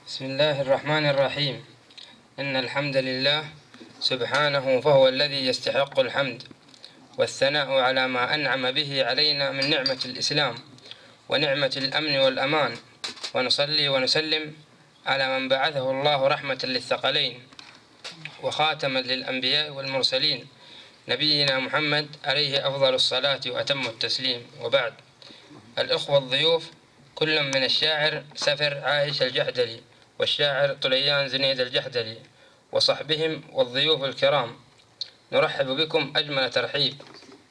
بسم الله الرحمن الرحيم. إن الحمد لله سبحانه فهو الذي يستحق الحمد والثناء على ما أنعم به علينا من نعمة الإسلام ونعمة الأمن والأمان، ونصلي ونسلم على من بعثه الله رحمة للثقلين وخاتما للأنبياء والمرسلين، نبينا محمد عليه أفضل الصلاة وأتم التسليم. وبعد، الإخوة الضيوف، كل من الشاعر سفر عايش الجحدلي والشاعر طليان زنيد الجحدلي وصحبهم والضيوف الكرام، نرحب بكم أجمل ترحيب،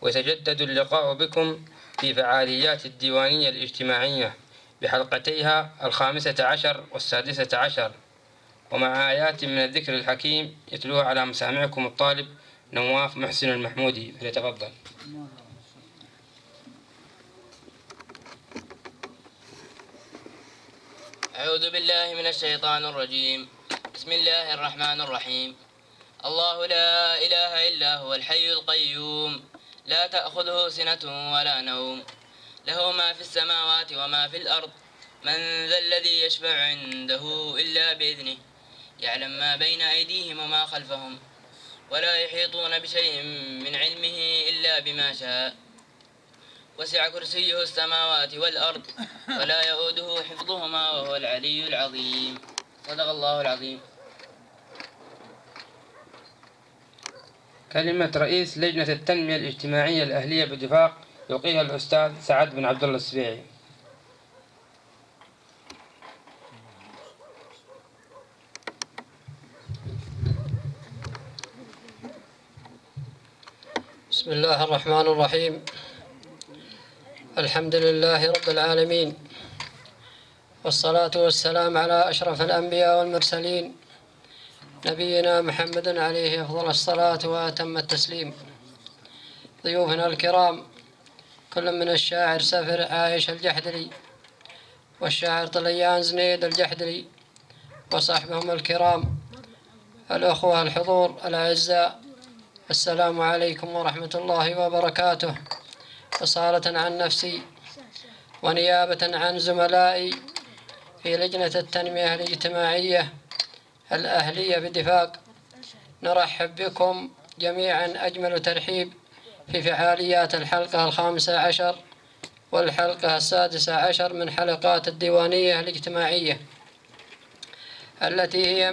ويتجدد اللقاء بكم في فعاليات الديوانية الاجتماعية بحلقتيها 15 و16، ومع آيات من الذكر الحكيم يتلوها على مسامعكم الطالب نواف محسن المحمودي، فليتفضل. أعوذ بالله من الشيطان الرجيم. بسم الله الرحمن الرحيم. الله لا إله إلا هو الحي القيوم، لا تأخذه سنة ولا نوم، له ما في السماوات وما في الأرض، من ذا الذي يشفع عنده إلا بإذنه، يعلم ما بين أيديهم وما خلفهم، ولا يحيطون بشيء من علمه إلا بما شاء، وسع كرسيه السماوات والأرض ولا يؤوده حفظهما وهو العلي العظيم. صدق الله العظيم. كلمة رئيس لجنة التنمية الاجتماعية الأهلية بدفاق يلقيها الأستاذ سعد بن عبد الله السبيعي. بسم الله الرحمن الرحيم. الحمد لله رب العالمين، والصلاة والسلام على أشرف الأنبياء والمرسلين، نبينا محمد عليه أفضل الصلاة وأتم التسليم. ضيوفنا الكرام، كل من الشاعر سفر عايش الجحدلي والشاعر طليان زنيد الجحدلي وصحبهم الكرام، الأخوة الحضور الأعزاء، السلام عليكم ورحمة الله وبركاته. إصالة عن نفسي ونيابة عن زملائي في لجنة التنمية الاجتماعية الأهلية بدفاق، نرحب بكم جميعا أجمل ترحيب في فعاليات الحلقة 15 والحلقة 16 من حلقات الديوانية الاجتماعية، التي هي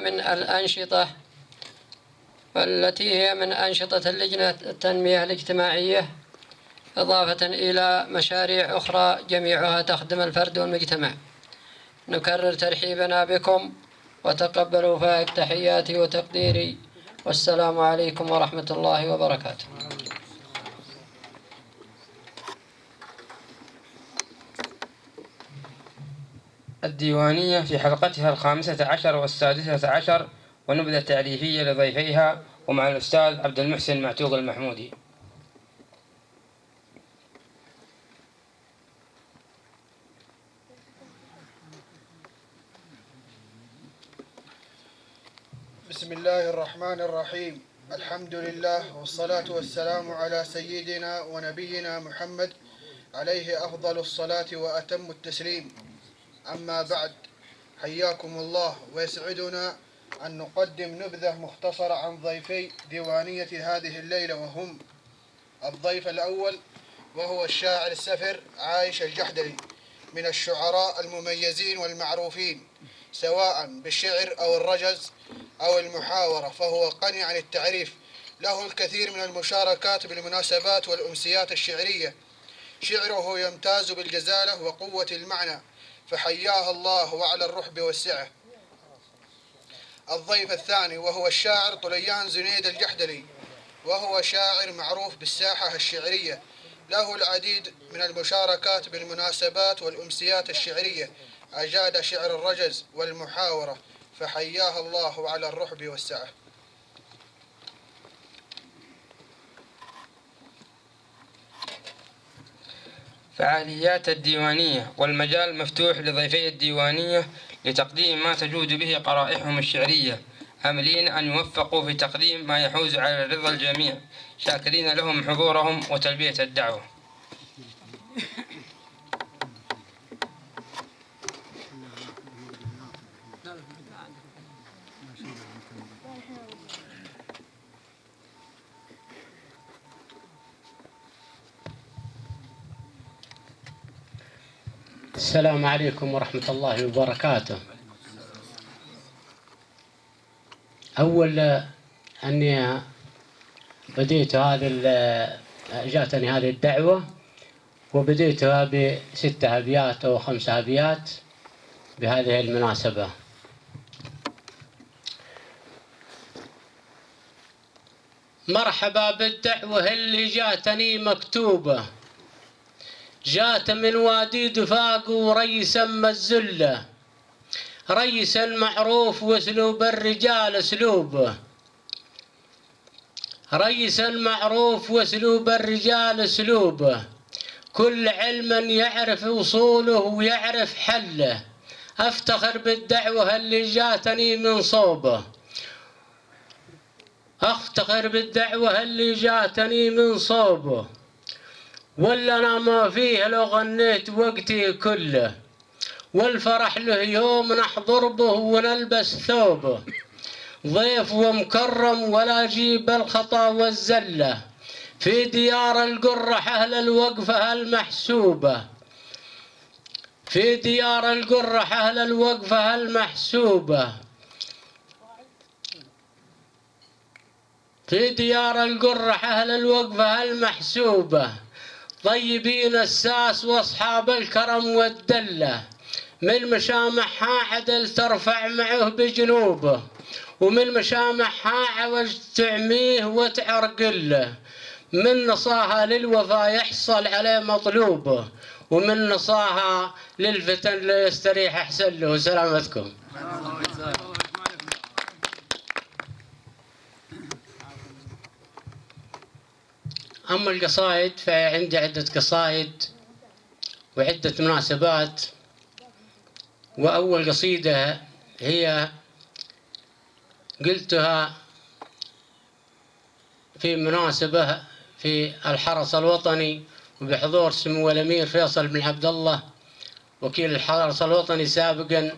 من أنشطة اللجنة التنمية الاجتماعية، إضافة إلى مشاريع أخرى جميعها تخدم الفرد والمجتمع. نكرر ترحيبنا بكم وتقبلوا فائق تحياتي وتقديري، والسلام عليكم ورحمة الله وبركاته. الديوانية في حلقتها 15 و16، ونبذة تعريفية لضيفيها، ومع الأستاذ عبد المحسن معتوق المحمودي. بسم الله الرحمن الرحيم. الحمد لله والصلاة والسلام على سيدنا ونبينا محمد عليه أفضل الصلاة وأتم التسليم. أما بعد، حياكم الله، ويسعدنا أن نقدم نبذة مختصرة عن ضيفي ديوانية هذه الليلة، وهم: الضيف الأول وهو الشاعر السفر عايش الجحدلي، من الشعراء المميزين والمعروفين سواء بالشعر أو الرجز أو المحاورة، فهو غني عن التعريف، له الكثير من المشاركات بالمناسبات والأمسيات الشعرية، شعره يمتاز بالجزالة وقوة المعنى، فحياه الله وعلى الرحب والسعة. الضيف الثاني وهو الشاعر طليان زنيد الجحدلي، وهو شاعر معروف بالساحة الشعرية، له العديد من المشاركات بالمناسبات والأمسيات الشعرية، أجاد شعر الرجز والمحاورة، فحياه الله على الرحب والسعة. فعاليات الديوانية، والمجال مفتوح لضيفي الديوانية لتقديم ما تجود به قرائحهم الشعرية، عاملين أن يوفقوا في تقديم ما يحوز على رضا الجميع، شاكرين لهم حضورهم وتلبية الدعوة. السلام عليكم ورحمة الله وبركاته. أول أني بديت جاتني هذه الدعوة، وبديتها ب6 أبيات أو 5 أبيات بهذه المناسبة. مرحبا بالدعوة اللي جاتني مكتوبة، جات من وادي دفاق وريسا مزلة، ريسا معروف واسلوب الرجال اسلوبه، ريسا معروف واسلوب الرجال اسلوبه، كل علما يعرف وصوله ويعرف حله، افتخر بالدعوة اللي جاتني من صوبه، افتخر بالدعوة اللي جاتني من صوبه، ولا انا ما فيه لو غنيت وقتي كله، والفرح له يوم نحضر به ونلبس ثوبه، ضيف ومكرم ولا جيب الخطا والزله، في ديار القرح اهل الوقفه المحسوبه، في ديار القرح اهل الوقفه المحسوبه، في ديار القرح اهل الوقفه المحسوبه، طيبين الساس واصحاب الكرم والدله، من مشامحها عدل ترفع معه بجنوبه، ومن مشامحها عوج تعميه وتعرقله، من نصاها للوفا يحصل عليه مطلوبه، ومن نصاها للفتن لا يستريح احسن له. سلامتكم. أما القصائد فعندي عدة قصائد وعدة مناسبات، وأول قصيدة هي قلتها في مناسبة في الحرس الوطني وبحضور سمو الأمير فيصل بن عبد الله وكيل الحرس الوطني سابقا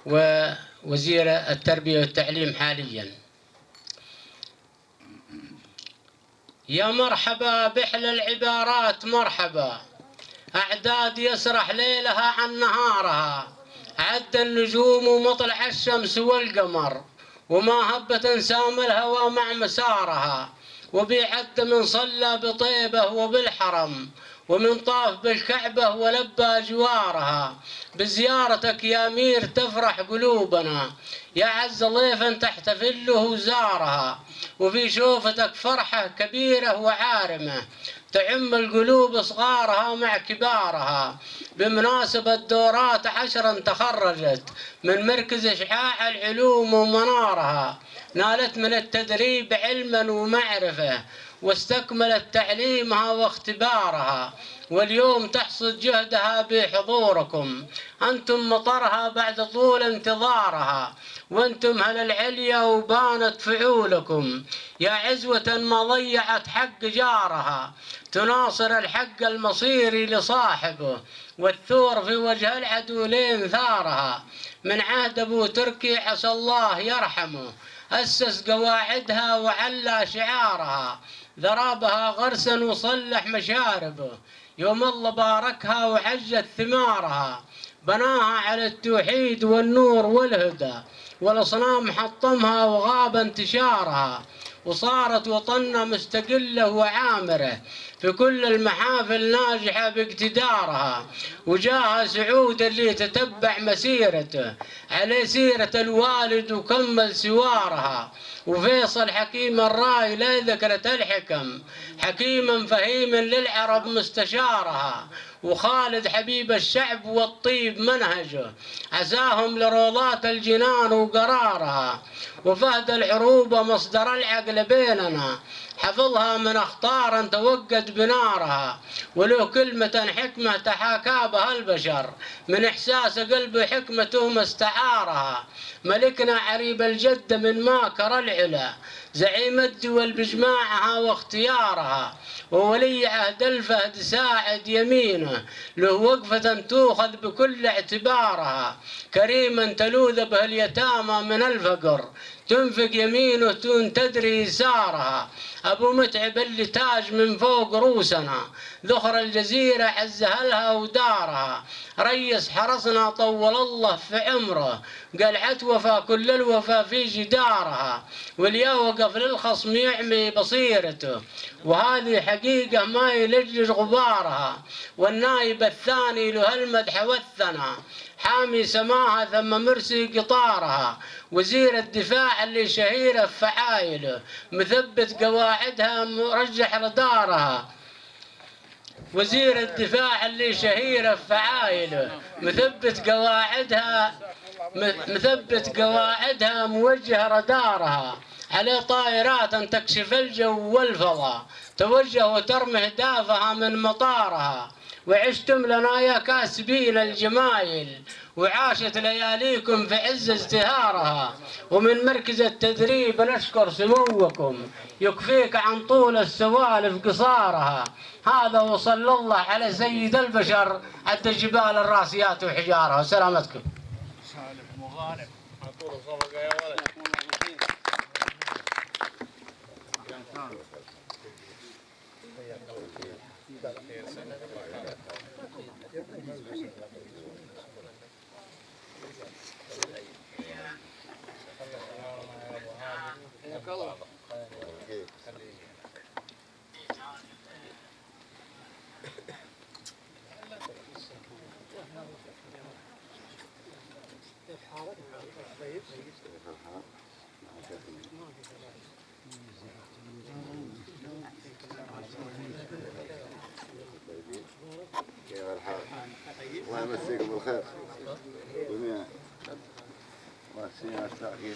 ووزير التربية والتعليم حاليا. يا مرحبا بحل العبارات مرحبا، أعداد يسرح ليلها عن نهارها، عد النجوم ومطلع الشمس والقمر، وما هبت انسام الهوى مع مسارها، وبيعد من صلى بطيبه وبالحرم، ومن طاف بالكعبة ولبى جوارها، بزيارتك يا أمير تفرح قلوبنا، يا عز ضيفا تحتفل له زارها، وفي شوفتك فرحة كبيرة وعارمة تعم القلوب صغارها مع كبارها، بمناسبة دورات 10 تخرجت من مركز إشعاع العلوم ومنارها، نالت من التدريب علما ومعرفة واستكملت تعليمها واختبارها، واليوم تحصد جهدها بحضوركم، أنتم مطرها بعد طول انتظارها، وانتم هل العليا وبانت فعولكم، يا عزوة ما ضيعت حق جارها، تناصر الحق المصيري لصاحبه، والثور في وجه العدو لين ثارها، من عهد ابو تركي عسى الله يرحمه، أسس قواعدها وعلى شعارها، ذرابها غرسا وصلح مشاربه، يوم الله باركها وعجت ثمارها، بناها على التوحيد والنور والهدى، والأصنام حطمها وغاب انتشارها، وصارت وطننا مستقلة وعامرة في كل المحافل ناجحة باقتدارها، وجاها سعود اللي تتبع مسيرته على سيرة الوالد وكمل سوارها، وفيصل حكيم الراي لا ذكرت الحكم، حكيما فهيما للعرب مستشارها، وخالد حبيب الشعب والطيب منهجه عزاهم لروضات الجنان وقرارها، وفهد العروبة مصدر العقل بيننا حفظها من أخطار توقد بنارها، وله كلمة حكمة تحاكى بها البشر من إحساس قلب حكمته ما استعارها، ملكنا عريب الجد من ماكر العلا زعيم الدول بجماعها واختيارها، وولي عهد الفهد ساعد يمينه له وقفة تؤخذ بكل اعتبارها، كريما تلوذ به اليتامى من الفقر تنفق يمينه دون تدري يسارها. أبو متعب اللي تاج من فوق روسنا، ذخر الجزيرة عز أهلها ودارها. ريس حرسنا طول الله في عمره، قلعة وفا كل الوفا في جدارها. واليا وقف للخصم يعمي بصيرته، وهذه حقيقة ما يلج غبارها. والنايب الثاني له المدح والثنى، حامي سماها ثم مرسي قطارها. وزير الدفاع اللي شهيره في فعايله، مثبت قواعدها مرجح ردارها. وزير الدفاع اللي شهيره في فعايله، مثبت قواعدها موجه ردارها. عليه طائرات تكشف الجو والفضاء، توجه وترمي اهدافها من مطارها. وعشتم لنا يا كاسبين الجمايل، وعاشت لياليكم في عز ازدهارها. ومن مركز التدريب نشكر سموكم، يكفيك عن طول السوالف قصارها. هذا وصلى الله على سيد البشر عد جبال الراسيات وحجارها. سلامتكم. الله يمسيكم بالخير جميعا. الله يسلمك التعقيم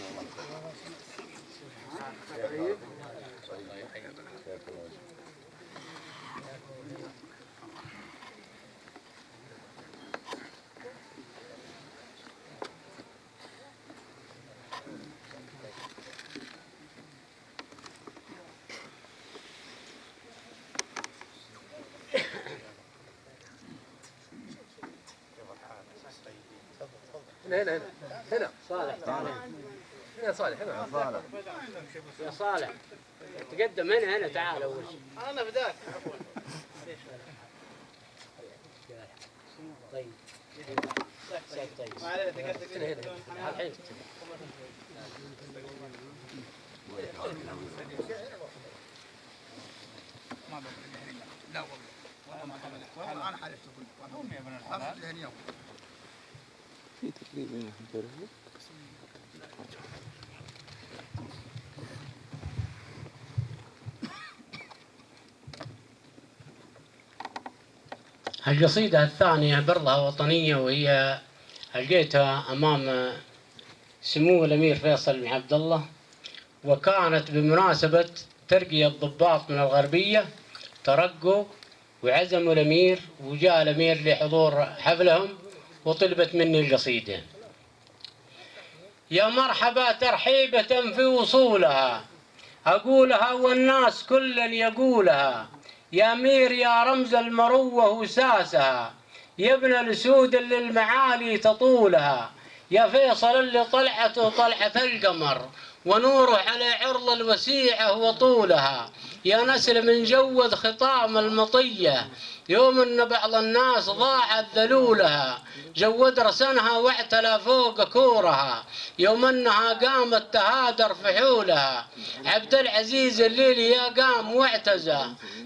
هنا صالح، هنا صالح، هنا يا صالح تقدم هنا تعال اول شيء. انا بداك. طيب طيب ما علينا تقدم هنا الحين. لا والله انا حلفت اقول يا ابن الحلال في تقريبا القصيدة الثانية برضها وطنية، وهي لقيتها أمام سمو الأمير فيصل بن عبد الله، وكانت بمناسبة ترقية الضباط من الغربية، ترقوا وعزموا الأمير، وجاء الأمير لحضور حفلهم وطلبت مني القصيدة. يا مرحبا ترحيبة في وصولها، أقولها والناس كلا يقولها. يا أمير يا رمز المروة وساسها، يا ابن الأسود اللي المعالي تطولها. يا فيصل اللي طلعته طلعة القمر، ونوره على عرض الوسيعة وطولها. يا نسل من جود خطام المطية، يوم ان بعض الناس ضاعت ذلولها. جود رسنها واعتلى فوق كورها، يوم انها قامت تهادر فحولها. عبد العزيز الليل يا قام واعتزى،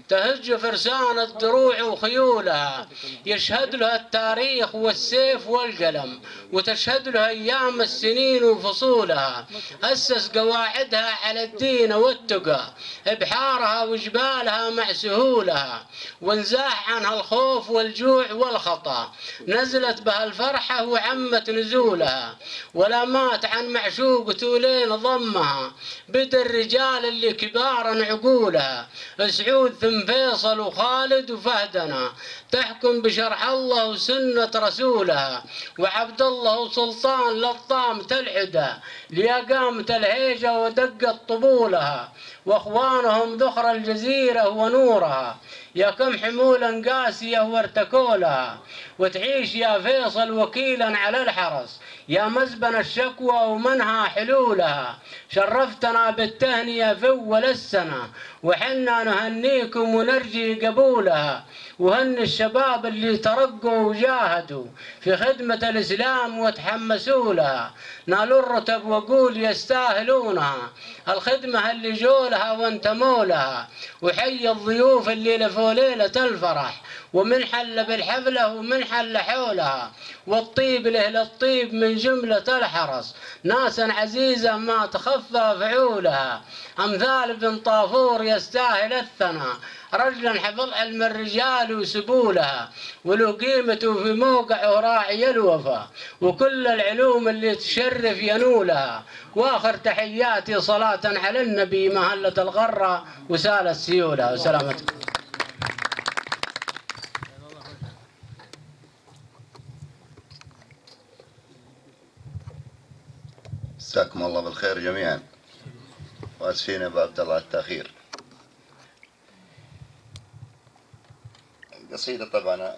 تهج فرسان الدروع وخيولها. يشهد له التاريخ والسيف والقلم، وتشهد له ايام السنين وفصولها. اسس قواعدها على الدين والتقى، بحارها وجبالها مع سهولها. وانزاح عنها الخوف والجوع والخطا، نزلت بها الفرحة وعمت نزولها. ولا مات عن معشوق تولين ضمها، بدا الرجال اللي كبارا عقولها. سعود ثم فيصل وخالد وفهدنا، تحكم بشرع الله وسنة رسولها. وعبد الله وسلطان للطام تلعده، ليقامت الهيجة ودقت طبولها. واخوانهم ذخر الجزيرة ونورها، يا كم حمولا قاسية وارتكولها، وتعيش يا فيصل وكيلا على الحرس، يا مزبن الشكوى ومنها حلولها. شرفتنا بالتهنئة في أول السنة، وحنا نهنيكم ونرجي قبولها. وهن الشباب اللي ترقوا وجاهدوا في خدمة الإسلام وتحمسوا لها، نالوا الرتب وقول يستاهلونها، الخدمة اللي جولها وانتموا لها. وحي الضيوف اللي لفوا ليلة الفرح، ومن حل بالحفلة ومن حل حولها، والطيب لأهل الطيب من جملة الحرس، ناسا عزيزة ما تخفى فعولها. أمثال بن طافور يستاهل الثناء، رجلا حفظ علم الرجال وسبولها، ولو قيمته في موقعه راعي الوفا، وكل العلوم اللي تشرف ينولها. واخر تحياتي صلاة على النبي مهلة الغرة وسال السيولة وسلامتكم. مساكم الله بالخير جميعا، واسفين يا ابو عبد الله التاخير. القصيدة طبعا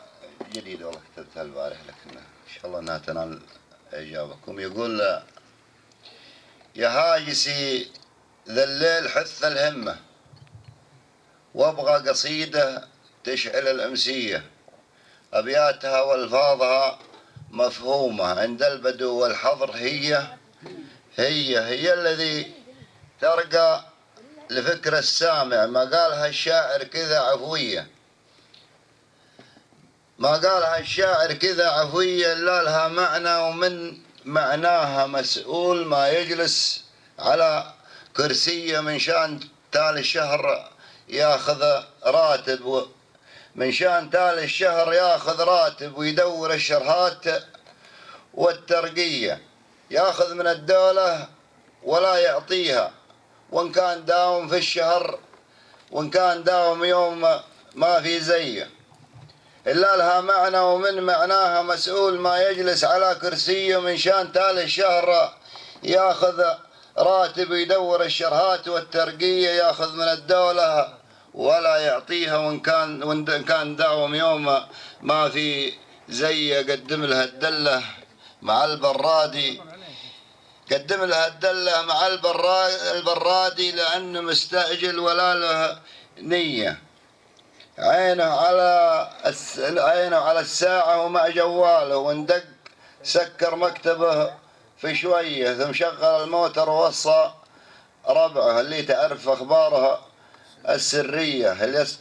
جديدة والله كتبتها البارح، لكن ان شاء الله انها تنال اعجابكم. يقول: يا هاجسي ذا الليل حث الهمة، وابغى قصيدة تشعل الامسية، ابياتها والفاظها مفهومة عند البدو والحضر، هي الذي ترقى لفكر السامع. ما قالها الشاعر كذا عفوية، ما قالها الشاعر كذا عفوية، إلا لها معنى، ومن معناها مسؤول ما يجلس على كرسية من شان تالي الشهر ياخذ راتب، من شان تالي الشهر ياخذ راتب، ويدور الشرهات والترقية، ياخذ من الدولة ولا يعطيها، وإن كان داوم في الشهر وإن كان داوم يوم ما في زيه، إلا لها معنى، ومن معناها مسؤول ما يجلس على كرسيه، من شان تالي الشهر ياخذ راتب، يدور الشرهات والترقية، ياخذ من الدولة ولا يعطيها، وإن كان داوم يوم ما في زيه. قدم لها الدلة مع البرادي، قدم لها الدلة مع البرادي، لأنه مستأجل ولا له نية. عينه على الساعة ومع جواله، واندق سكر مكتبه في شوية، ثم شغل الموتر ووصى ربعه اللي تعرف أخبارها السرية،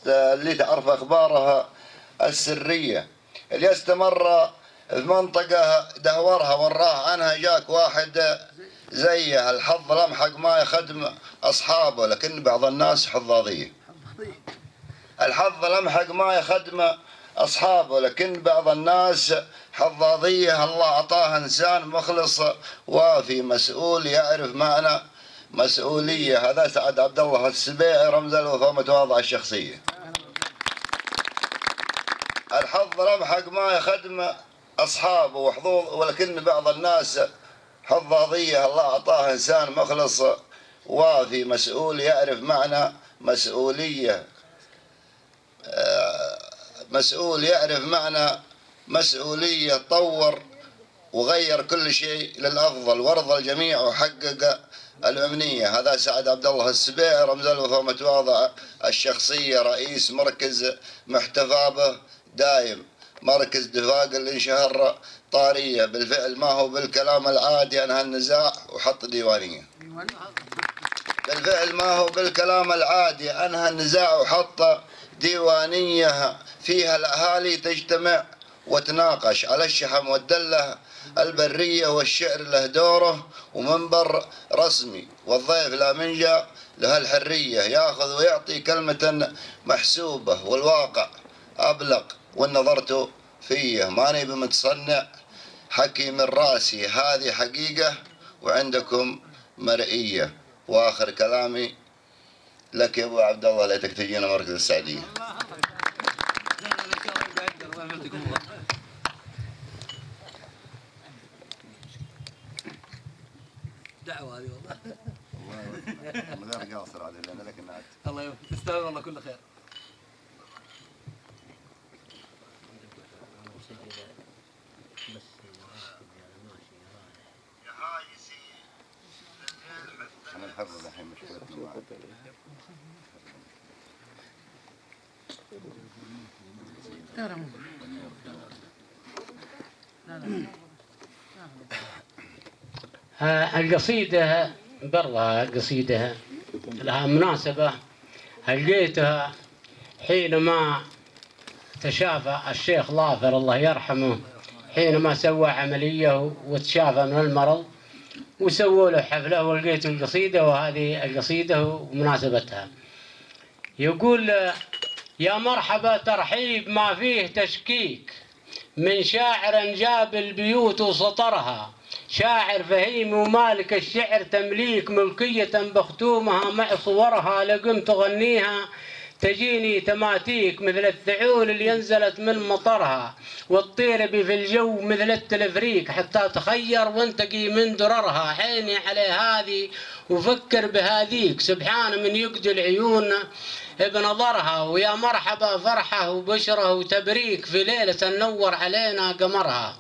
اللي تعرف أخبارها السرية، اللي استمر في منطقة دهورها وراه عنها، جاك واحد زيه، الحظ لمحق ما يخدم أصحابه، لكن بعض الناس حظاظية. الحظ لمحق ما يخدم أصحابه، لكن بعض الناس حظاظية. الله أعطاه إنسان مخلص وافي مسؤول يعرف معنى مسؤولية. هذا سعد عبد الله السبيعي، رمز الوفاء متواضع الشخصية. الحظ لمحق ما يخدم أصحابه وحظوظ، ولكن بعض الناس حظاظية. الله أعطاه إنسان مخلص وافي مسؤول يعرف معنى مسؤولية، مسؤول يعرف معنى مسؤولية، طور وغير كل شيء للأفضل، وارضى الجميع وحقق الأمنية. هذا سعد عبد الله السبيعي، رمز الوفاء متواضع الشخصية، رئيس مركز محتفى به دايم، مركز دفاق اللي انشهر طارية بالفعل، ما هو بالكلام العادي أنهى النزاع وحط ديوانية. بالفعل ما هو بالكلام العادي أنهى النزاع وحط ديوانية، فيها الأهالي تجتمع وتناقش على الشحم والدلة البرية، والشعر له دوره ومنبر رسمي، والضيف لا منجا له الحرية، ياخذ ويعطي كلمة محسوبة، والواقع أبلغ وإن نظرت فيه، ماني بمتصنع حكي من راسي، هذه حقيقة وعندكم مرئية. وآخر كلامي لك يا أبو عبد الله، ليتك تجينا مركز السعدية. دعوة هذه والله. من غير قاصر عليه، لأن لك النعت. الله تستاهل والله كل خير. القصيدة برضها قصيدة لها مناسبة لقيتها حينما تشافى الشيخ ظافر الله يرحمه، حينما سوى عملية وتشافى من المرض وسووا له حفلة، ولقيت القصيدة وهذه القصيدة ومناسبتها. يقول: يا مرحبا ترحيب ما فيه تشكيك، من شاعر جاب البيوت وسطرها، شاعر فهيم ومالك الشعر تمليك، ملكية بختومها مع صورها، لقمت أغنيها تجيني تماتيك، مثل الثعول اللي ينزلت من مطرها، والطير بي في الجو مثل التلفريك، حتى تخير وانتقي من دررها، عيني على هذه وفكر بهذيك، سبحان من يقضي العيون بنظرها، ويا مرحبا فرحه وبشره وتبريك، في ليلة نور علينا قمرها،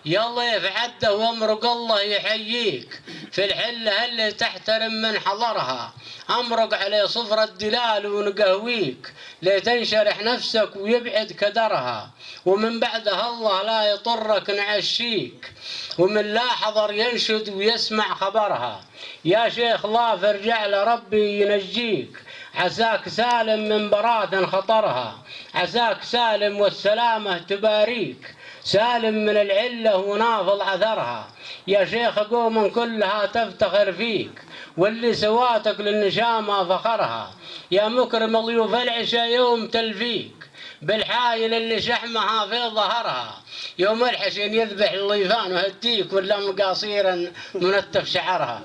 يا ضيف عده وامرق الله يحييك، في الحلة اللي تحترم من حضرها، امرق عليه صفر الدلال ونقهويك، لتنشرح نفسك ويبعد كدرها، ومن بعدها الله لا يطرك نعشيك، ومن لا حضر ينشد ويسمع خبرها، يا شيخ ظافر جعل ربي ينجيك، عساك سالم من براثن خطرها، عساك سالم والسلامة تباريك، سالم من العلة ونافض عثرها، يا شيخ قوم كلها تفتخر فيك، واللي سواتك للنشامة فخرها، يا مكرم ضيوف العشاء يوم تلفيك، بالحايل اللي شحمها في ظهرها، يوم الحسين يذبح الضيفان وهديك، ولا مقاصيرا منتف شعرها،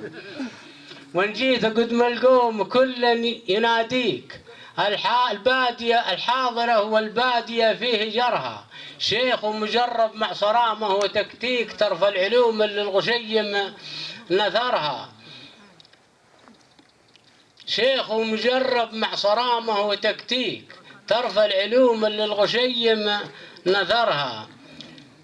وان جيت قدم القوم كل يناديك، البادية الحاضرة والبادية فيه جرها، شيخ ومجرب مع صرامة وتكتيك، ترفى العلوم اللي الغشيم نثرها، شيخ ومجرب مع صرامة وتكتيك، ترفى العلوم اللي الغشيم نثرها،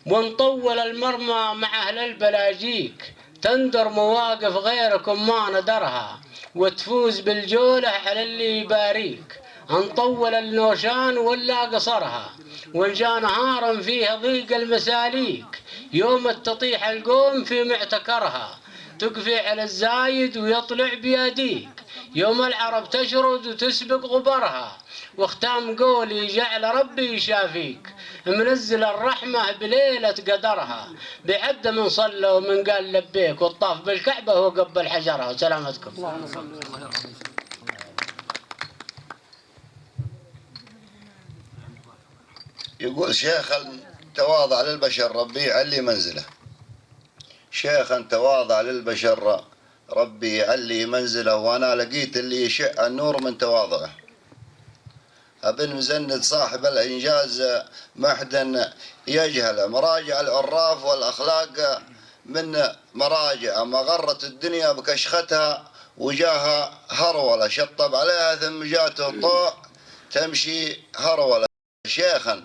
ونطول المرمى مع أهل البلاجيك، تندر مواقف غيركم ما ندرها، وتفوز بالجولة على اللي يباريك، نطول النوشان ولا قصرها، وإن جاء نهارا فيها ضيق المساليك، يوم تطيح القوم في معتكرها، تقفي على الزايد ويطلع بيديك، يوم العرب تشرد وتسبق غبرها، واختام قولي جعل ربي يشافيك، منزل الرحمة بليلة قدرها، بعد من صلى ومن قال لبيك، والطاف بالكعبة وقبل حجرها، وسلامتكم. اللهم صل الله عليه. يقول: شيخا تواضع للبشر ربي يعلي منزله، شيخا تواضع للبشر ربي يعلي منزله، وانا لقيت اللي يشع النور من تواضعه، ابن مزند صاحب الانجاز محدا يجهل، مراجع العراف والاخلاق من مراجع، ما غرت الدنيا بكشختها وجاها هرولة، شطب عليها ثم جاته طوع تمشي هرولة، شيخا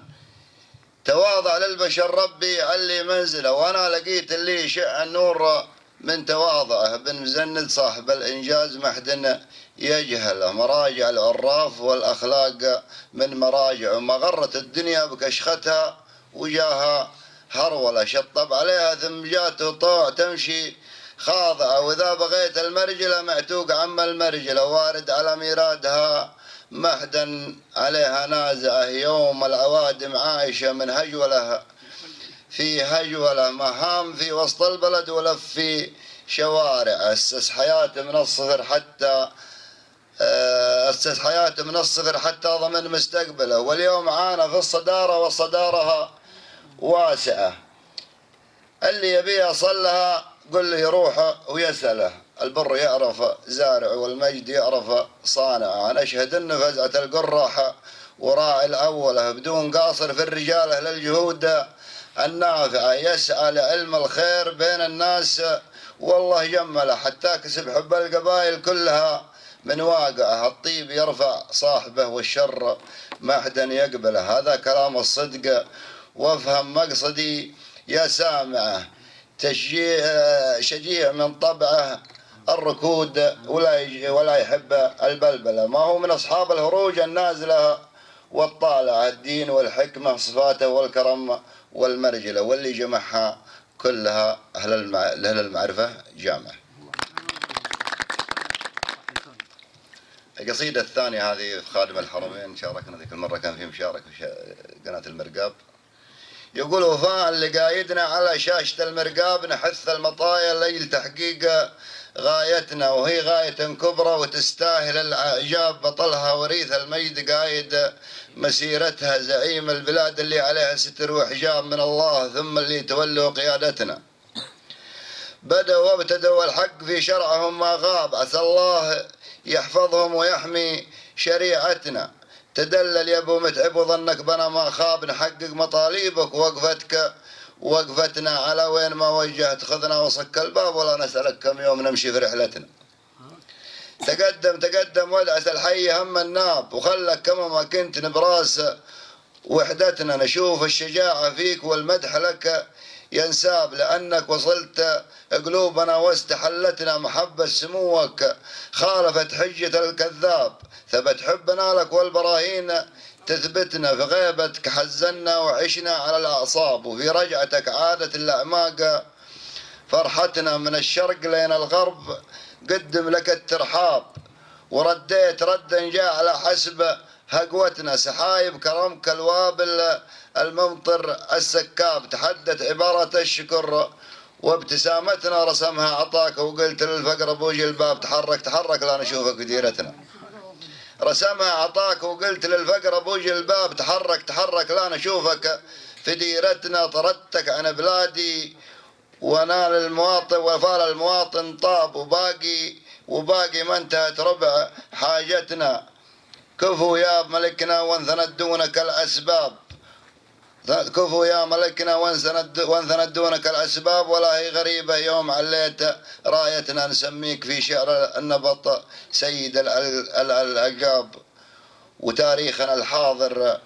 تواضع للبشر ربي يعلي منزله، وانا لقيت اللي يشع النور من تواضعه، ابن مزند صاحب الانجاز محد يجهل، مراجع العراف والاخلاق من مراجع، وما غرت الدنيا بكشختها وجاها هرولة، شطب عليها ثم جاته طوع تمشي خاضعة، واذا بغيت المرجلة معتوق عم المرجلة، وارد على ميرادها محدا عليها نازعه، يوم العوادم عايشة من هجوله في هجوله، مهام في وسط البلد ولف في شوارع، أسس حياته من الصفر حتى ضمن مستقبله، واليوم عانى في الصدارة وصدارها واسعة، اللي يبيها صلها قل له يروح ويسأله، البر يعرف زارع والمجد يعرف صانع، أنا أشهد أن فزعة القراحة وراعي الأولة، بدون قاصر في الرجال للجهود النافعة، يسعى لعلم الخير بين الناس والله جمله، حتى كسب حب القبائل كلها من واقعه، الطيب يرفع صاحبه والشر ما حدا يقبله، هذا كلام الصدق وافهم مقصدي يا سامعه، شجيع من طبعه الركود ولا يحب البلبلة. ما هو من أصحاب الهروج النازلة والطالعة، الدين والحكمة صفاته والكرم والمرجلة، واللي جمعها كلها أهل المعرفة جامع. القصيدة الثانية هذه خادم الحرمين، شاركنا ذيك المرة، كان في مشارك في قناة المرقاب. يقول: وفاء لقايدنا على شاشة المرقاب، نحث المطايا لأجل تحقيق غايتنا، وهي غاية كبرى وتستاهل الإعجاب، بطلها وريث المجد قايد مسيرتها، زعيم البلاد اللي عليها ستر وحجاب من الله، ثم اللي تولوا قيادتنا. بدأوا وابتدوا الحق في شرعهم ما غاب، عسى الله يحفظهم ويحمي شريعتنا. تدلل يا ابو متعب وظنك بنا ما خاب، نحقق مطالبك ووقفتك وقفتنا، على وين ما وجهت خذنا وصك الباب، ولا نسألك كم يوم نمشي في رحلتنا. تقدم وادعس الحي هم الناب، وخلك كما ما كنت نبراس وحدتنا. نشوف الشجاعة فيك والمدح لك ينساب، لأنك وصلت قلوبنا واستحلتنا. محبة سموك خالفت حجة الكذاب، ثبت حبنا لك والبراهين تثبتنا. في غيبتك حزنا وعشنا على الأعصاب، وفي رجعتك عادت الأعماق فرحتنا. من الشرق لين الغرب قدم لك الترحاب، ورديت ردا جاء على حسب هقوتنا. سحايب كرمك الوابل الممطر السكاب، تحدت عبارة الشكر وابتسامتنا. رسمها عطاك وقلت للفقر بوجه الباب، تحرك لا نشوفك في ديرتنا. رسمها عطاك وقلت للفقر بوجه الباب، تحرك لا نشوفك في ديرتنا. طردتك عن بلادي ونال المواطن وفال المواطن طاب، وباقي ما انتهت ربع حاجتنا. كفوا يا ملكنا وانثنت دونك الأسباب، كفوا يا ملكنا وانثنت دونك الأسباب، ولا هي غريبة يوم عليت رايتنا. نسميك في شعر النبط سيد الألقاب، وتاريخنا الحاضر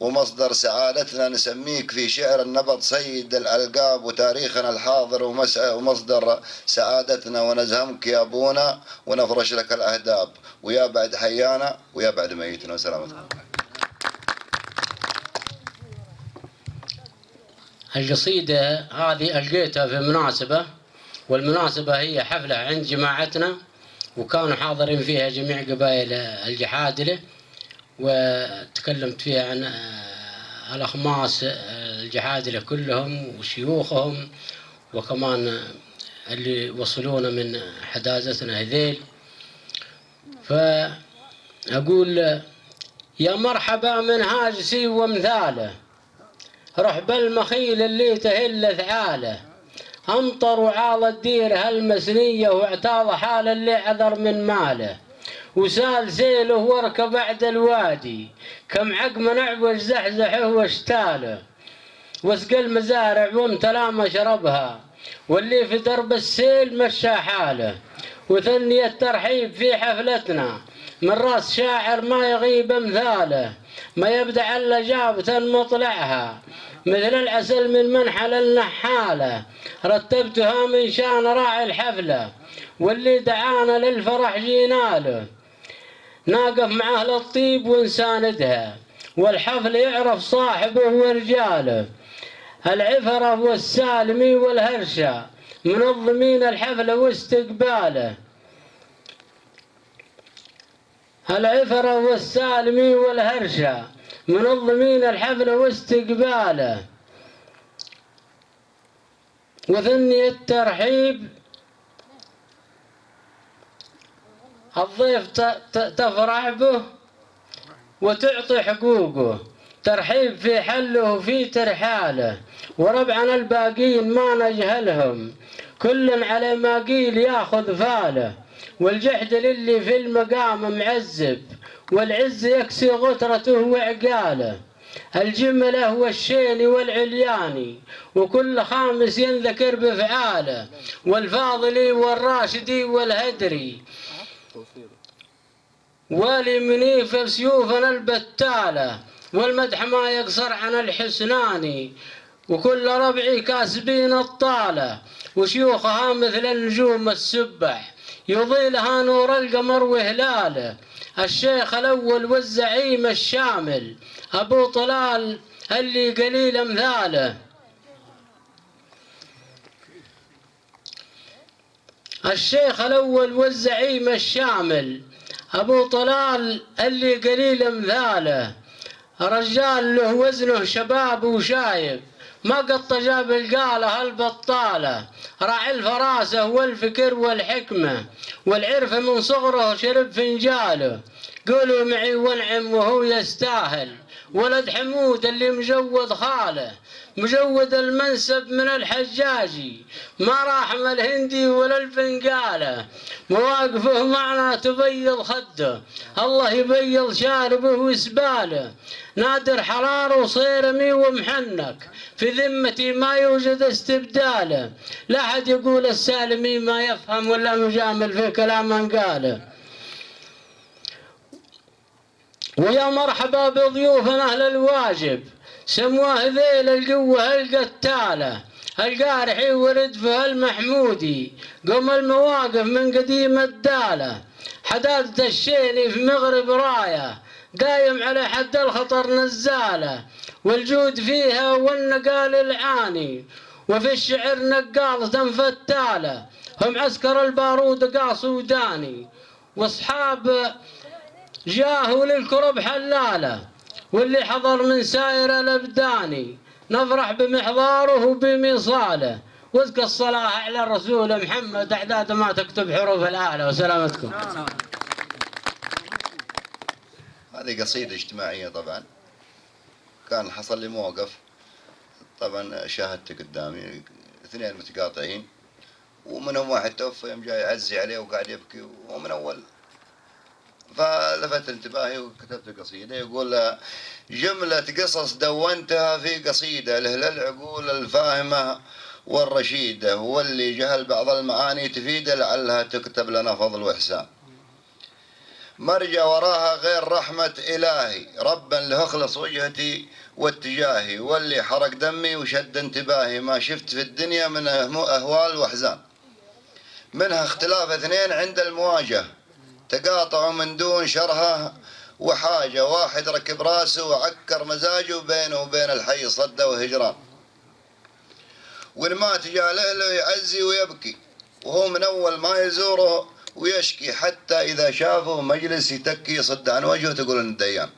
ومصدر سعادتنا. نسميك في شعر النبط سيد الألقاب، وتاريخنا الحاضر ومصدر سعادتنا. ونزهمك يا أبونا ونفرش لك الأهداب، ويا بعد حيانا ويا بعد ميتنا. وسلامتكم. القصيدة هذه ألقيتها في مناسبة، والمناسبة هي حفلة عند جماعتنا، وكانوا حاضرين فيها جميع قبائل الجحادلة، وتكلمت فيها عن الأخماس الجحادلة كلهم وشيوخهم، وكمان اللي وصلونا من حداثتنا هذيل. فأقول: يا مرحبا من هاجسي ومثاله، رحب المخيل اللي تهل ثعاله، أمطر وعال الدير هالمسنية، واعتاض حال اللي عذر من ماله، وسال سيله وركب بعد الوادي، كم عقم نعوج زحزحه واشتاله، واسقى المزارع وامتلا مشربها، واللي في درب السيل مشى حاله. وثني الترحيب في حفلتنا من راس شاعر ما يغيب امثاله، ما يبدع الا جابة مطلعها، مثل العسل من منحل النحاله. رتبتها من شان راعي الحفله، واللي دعانا للفرح جيناله، ناقف معه للطيب ونساندها، والحفل يعرف صاحبه ورجاله. العفرة والسالمي والهرشة منظمين الحفلة واستقباله، العفرة والسالمي والهرشة منظمين الحفلة واستقباله. وثني الترحيب الضيف تفرح به وتعطي حقوقه، ترحيب في حله وفي ترحاله. وربعنا الباقين ما نجهلهم، كل على ما قيل ياخذ فاله، والجحد للي في المقام معذب، والعز يكسي غترته وعقاله. الجمله والشيني والعلياني، وكل خامس ينذكر بفعاله، والفاضلي والراشدي والهدري، واليمني في سيوفنا البتاله، والمدح ما يقصر عن الحسناني، وكل ربعي كاسبين الطاله. وشيوخها مثل النجوم السبح يضي لها نور القمر وهلاله. الشيخ الأول والزعيم الشامل أبو طلال اللي قليل أمثاله. الشيخ الأول والزعيم الشامل أبو طلال اللي قليل أمثاله. رجال له وزنه شباب وشايب ما قد جاب القالة البطالة. راعي الفراسة والفكر والحكمة والعرفة من صغره شرب فنجاله. قولوا معي وانعم وهو يستاهل. ولد حمود اللي مجود خاله مجود المنسب من الحجاجي ما راحم الهندي ولا البنقاله. مواقفه معنا تبيض خده الله يبيض شاربه وسباله. نادر حرار وصيرمي ومحنك في ذمتي ما يوجد استبداله. لا حد يقول السالمي ما يفهم ولا مجامل في كلام من قاله. ويا مرحبا بضيوفنا أهل الواجب سموه ذيل القوة القتالة. القارحي وردفه المحمودي قم المواقف من قديم الدالة. حدادة الشيني في مغرب راية قايم على حد الخطر نزالة. والجود فيها والنقال العاني وفي الشعر نقاضة فتالة. هم عسكر البارود قاص وداني واصحاب جاهوا للكرب حلالة. واللي حضر من سائر الأبداني نفرح بمحضاره وبمصاله. واذكر الصلاة على الرسول محمد أعداد ما تكتب حروف الآلة. وسلامتكم. هذه قصيدة اجتماعية طبعا. كان حصل لي موقف طبعا شاهدته قدامي، اثنين متقاطعين ومنهم واحد توفى يوم جاي يعزي عليه وقاعد يبكي ومن أول. فلفت انتباهي وكتبت قصيدة يقول جملة قصص دونتها في قصيدة للعقول الفاهمة والرشيدة واللي جهل بعض المعاني تفيده لعلها تكتب لنا فضل وإحسان. مرجع وراها غير رحمة إلهي ربا له اخلص وجهتي واتجاهي. واللي حرق دمي وشد انتباهي ما شفت في الدنيا من أهوال وأحزان. منها اختلاف اثنين عند المواجهة تقاطعوا من دون شرها وحاجة. واحد ركب راسه وعكر مزاجه بينه وبين الحي صده وهجران. وإن مات جاء أهله يعزي ويبكي وهو من أول ما يزوره ويشكي. حتى إذا شافه مجلس يتكي صد عن وجهه تقول إن الديان.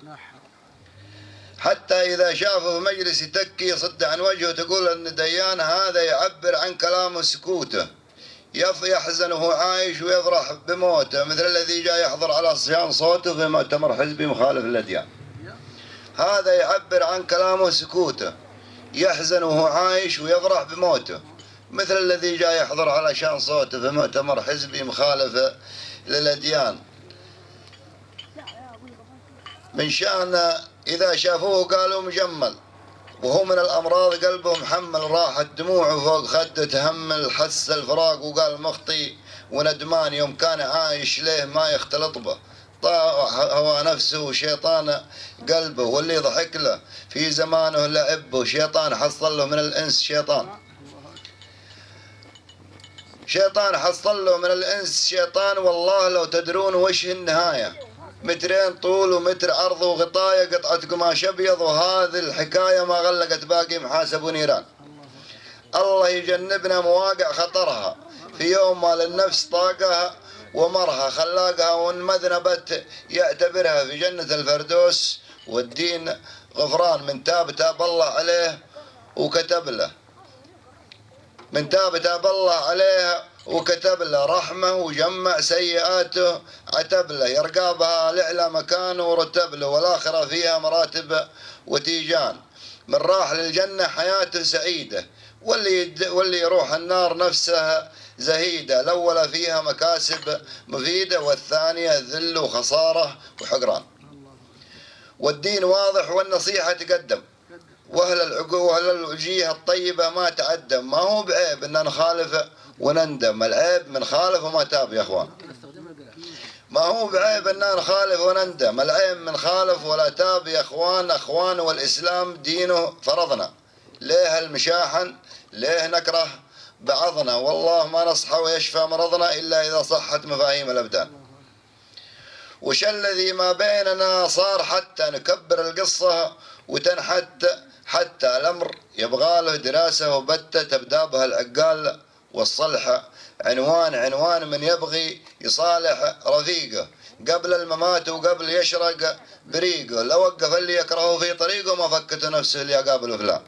حتى إذا شافه مجلس يتكي صد عن وجهه تقول إن الديان. هذا يعبر عن كلامه سكوته يحزن وهو عايش ويفرح بموته مثل الذي جاء يحضر على صيان صوته في مؤتمر حزبي مخالف للأديان. هذا يعبر عن كلامه سكوته يحزن وهو عايش ويفرح بموته مثل الذي جاء يحضر على شان صوته في مؤتمر حزبي مخالف للأديان. من شأن إذا شافوه قالوا مجمل وهو من الأمراض قلبه محمل. راحت دموعه فوق خده تهمل حس الفراق وقال مخطي وندمان يوم كان عايش ليه ما يختلط به. طاع هوى نفسه وشيطان قلبه واللي ضحك له في زمانه لعبه. شيطان حصل له من الإنس شيطان حصل له من الإنس شيطان. والله لو تدرون وش النهاية مترين طول ومتر عرض وغطاية قطعة قماش أبيض. وهذه الحكاية ما غلقت باقي محاسب ونيران. الله يجنبنا مواقع خطرها في يوم ما للنفس طاقها ومرها. خلاقها وان مذنبت يعتبرها في جنة الفردوس. والدين غفران من تاب الله عليه وكتب له. من تاب الله عليه وكتب له رحمة وجمع سيئاته عتب له. يرقى بها الإعلى مكانه ورتب له. والآخرة فيها مراتب وتيجان. من راح للجنة حياته سعيدة واللي يروح النار نفسها زهيدة. الأولى فيها مكاسب مفيدة والثانية ذل وخسارة وحقران. والدين واضح والنصيحة تقدم وأهل الوجيه الطيبة ما تعدم. ما هو بعيب إن نخالف ونندم. العيب من خالف وما تاب يا أخوان. ما هو بعيب إن نخالف وندم. العيب من خالف ولا تاب يا أخوان. والإسلام دينه فرضنا. ليه المشاحن ليه نكره بعضنا، والله ما نصحى ويشفى مرضنا إلا إذا صحت مفاهيم الأبدان. وش الذي ما بيننا صار حتى نكبر القصة وتنحت، حتى الأمر يبغى له دراسة وبتة تبدأ بها العقال والصلح. عنوان من يبغي يصالح رفيقه قبل الممات وقبل يشرق بريقه. لو وقف اللي يكرهه في طريقه ما فكته نفسه اللي يقابل فلان.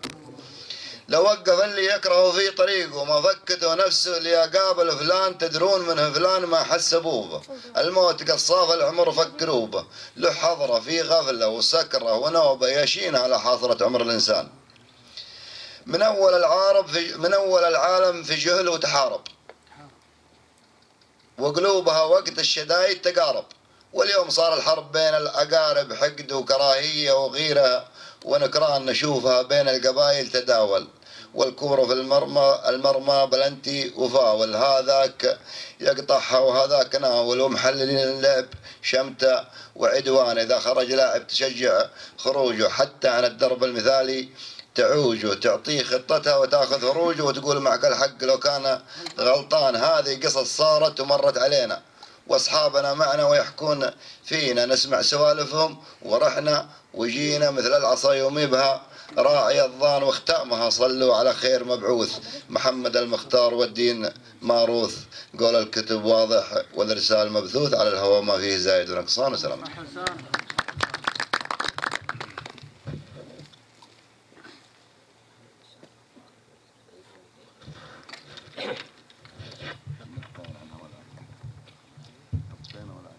لو وقف اللي يكرهه في طريقه ما فكته نفسه اللي يقابل فلان. تدرون منه فلان ما حسبوه به، الموت قصاف العمر فكروا به، له حضرة في غفلة وسكرة ونوبة يشين على حاضرة عمر الإنسان. من أول العالم في جهل وتحارب، وقلوبها وقت الشدايد تقارب. واليوم صار الحرب بين الأقارب، حقد وكراهية وغيرة ونكران نشوفها بين القبائل تداول. والكورة في المرمى بلنتي وفاول، هذاك يقطعها وهذاك ناول. ومحللين اللعب شمتة وعدوان، إذا خرج لاعب تشجع خروجه، حتى عن الدرب المثالي تعوج وتعطيه خطتها وتاخذ خروجه وتقول معك الحق لو كان غلطان. هذه قصص صارت ومرت علينا، واصحابنا معنا ويحكون فينا، نسمع سوالفهم ورحنا وجينا مثل العصا يومي بها راعي الظان واختامها. صلوا على خير مبعوث محمد المختار والدين ماروث. قول الكتب واضح والارسال مبثوث، على الهواء ما فيه زايد ونقصان. وسلام.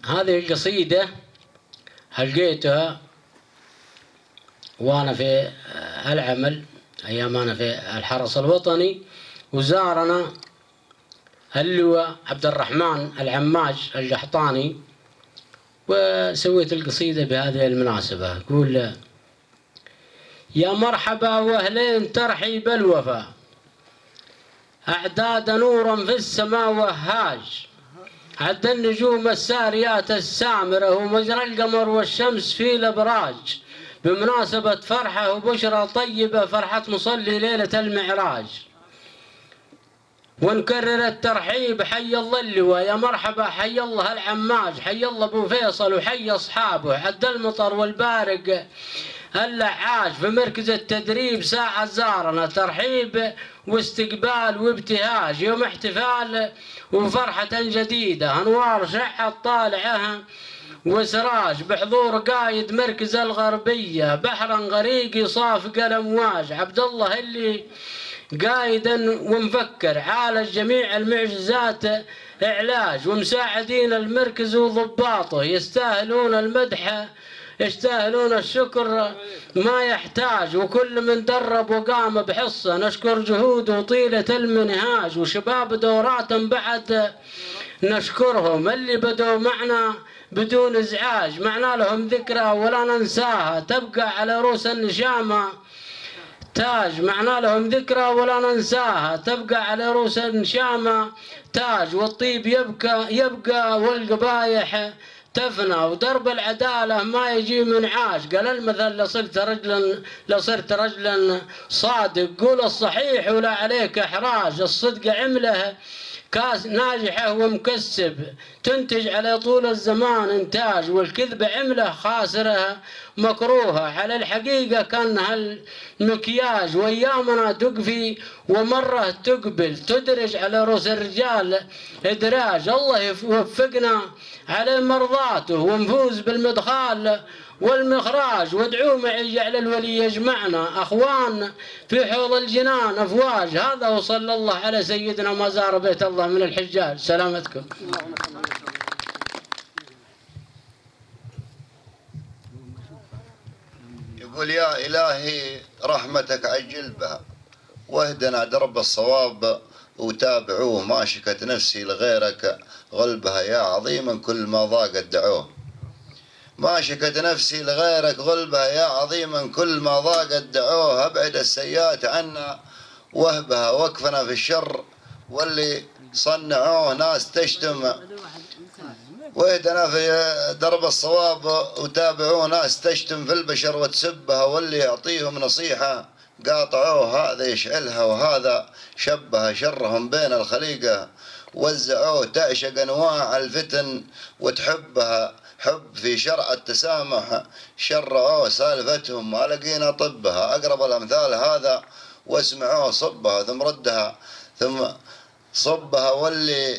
هذه القصيدة هلقيتها وأنا في العمل أيام أنا في الحرس الوطني، وزارنا اللواء عبد الرحمن العماج القحطاني، وسويت القصيدة بهذه المناسبة. أقول: يا مرحبا وأهلين ترحيب الوفا، أعداد نورا في السماء وهاج، عد النجوم الساريات السامرة ومجرى القمر والشمس في الأبراج، بمناسبة فرحة وبشرى طيبة فرحة مصلي ليلة المعراج. ونكرر الترحيب: حي الله اللواء، يا مرحبا حي الله العماج، حي الله ابو فيصل وحي اصحابه، عد المطر والبارق اللعاج، في مركز التدريب ساعة زارنا، ترحيب واستقبال وابتهاج، يوم احتفال وفرحة جديدة، أنوار شعت طالعها وسراج، بحضور قايد مركز الغربية، بحرا غريق يصافق الأمواج، عبد الله اللي قايدا ومفكر، عالج جميع المعجزات إعلاج، ومساعدين المركز وضباطه، يستاهلون المدح يستاهلون الشكر ما يحتاج، وكل من درب وقام بحصة نشكر جهوده طيلة المنهاج، وشباب دورات بعد نشكرهم اللي بدوا معنا بدون ازعاج، معنا لهم ذكرى ولا ننساها تبقى على رؤوس النشامة تاج، معنا لهم ذكرى ولا ننساها تبقى على رؤوس النشامة تاج، والطيب يبقى والقبايح تفنى، ودرب العدالة ما يجي منعاج، قال المثل لصرت رجلا صادق، قول الصحيح ولا عليك إحراج، الصدق عمله كاس ناجحة ومكسب تنتج على طول الزمان إنتاج، والكذب عمله خاسرة مكروهة، على الحقيقة كان هالمكياج، وأيامنا تقفي ومرة تقبل تدرج على رؤوس الرجال إدراج، الله يوفقنا على مرضاته ونفوز بالمدخال والمخراج، وادعوا معي جعل الولي يجمعنا أخوان في حوض الجنان أفواج. هذا وصلى الله على سيدنا ما زار بيت الله من الحجاج. سلامتكم. يقول: يا إلهي رحمتك عجل بها، واهدنا درب الصواب وتابعوه، ما شكت نفسي لغيرك غلبها، يا عظيما كل ما ضاقت دعوه، ما شكت نفسي لغيرك غلبها، يا عظيما كل ما ضاقت دعوه، ابعد السيئات عنا وهبها، وقفنا في الشر واللي صنعوه ناس تشتم، واهدنا في درب الصواب وتابعوه، ناس تشتم في البشر وتسبها، واللي يعطيهم نصيحة قاطعوه، هذا يشعلها وهذا شبه شرهم بين الخليقة، وزعوه تعشق أنواع الفتن وتحبها حب في شرع التسامح، شرعوه سالفتهم ما لقينا طبها، أقرب الأمثال هذا واسمعوه صبها ثم ردها ثم صبها واللي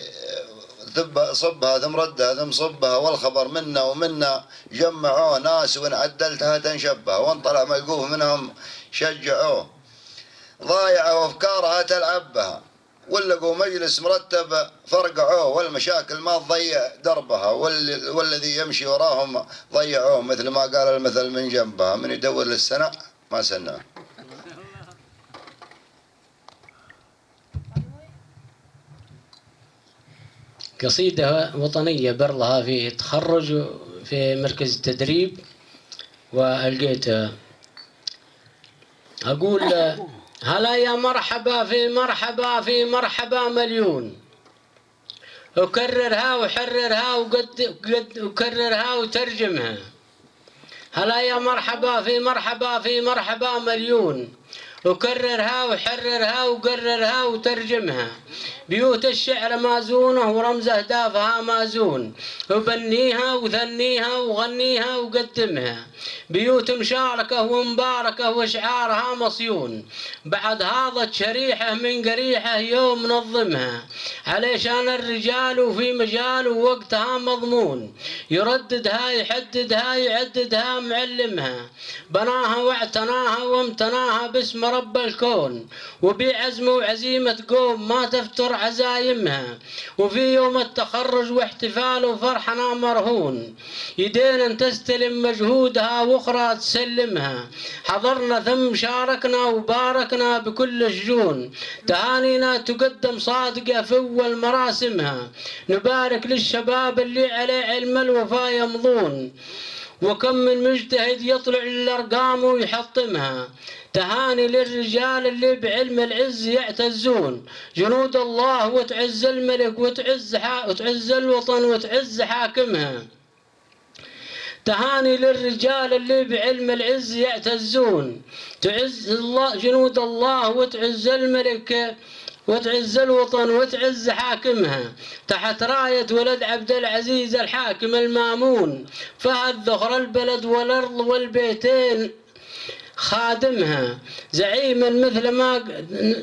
صبها ثم ردها ثم صبها، والخبر منا ومنا جمعوه ناس وإن عدلتها تنشبه، وان طلع ملقوف منهم شجعوه، ضايعوا أفكارها تلعبها، ولقوا مجلس مرتب فرقعوه، والمشاكل ما تضيع دربها، والذي يمشي وراهم ضيعوه، مثل ما قال المثل من جنبها، من يدور للسنة ما سناه. قصيدة وطنية برلها في تخرج في مركز التدريب، وألقيتها أقول هلا يا مرحبا في مرحبا في مرحبا مليون، أكررها وحررها وكررها وترجمها. هلا يا مرحبا في مرحبا في مرحبا مليون، أكررها وحررها وقررها وترجمها. بيوت الشعر مازونة ورمز أهدافها مازون، وبنيها وثنيها وغنيها وقدمها. بيوت مشاركة ومباركة وشعارها مصيون، بعد هذا شريحة من قريحة يوم نظمها. علشان الرجال وفي مجال ووقتها مضمون، يرددها يحددها يعددها معلمها. بناها واعتناها وامتناها باسم رب الكون، وبعزم وعزيمة قوم ما تفتر عزايمها. وفي يوم التخرج واحتفال وفرحنا مرهون، يدينا تستلم مجهودها واخرى تسلمها. حضرنا ثم شاركنا وباركنا بكل شجون، تهانينا تقدم صادقة في أول مراسمها. نبارك للشباب اللي عليه علم الوفا يمضون، وكم من مجتهد يطلع للأرقام ويحطمها. تهاني للرجال اللي بعلم العز يعتزون، جنود الله وتعز الملك وتعز الوطن وتعز حاكمها. تهاني للرجال اللي بعلم العز يعتزون، تعز الله جنود الله وتعز الملك وتعز الوطن وتعز حاكمها. تحت راية ولد عبد العزيز الحاكم المامون، فهد ذخر البلد والأرض والبيتين خادمها.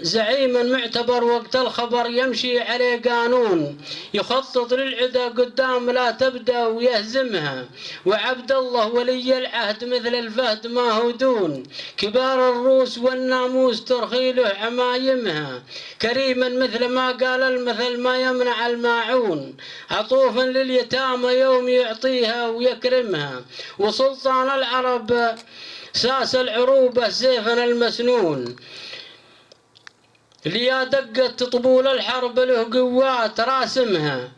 زعيما معتبر وقت الخبر يمشي عليه قانون، يخطط للعدا قدام لا تبدأ ويهزمها. وعبد الله ولي العهد مثل الفهد ما هو دون، كبار الروس والناموس ترخي له عمايمها. كريما مثل ما قال المثل ما يمنع الماعون، عطوفا لليتامى يوم يعطيها ويكرمها. وسلطان العرب ساس العروبة سيفنا المسنون، ليا دقت طبول الحرب له قوات راسمها.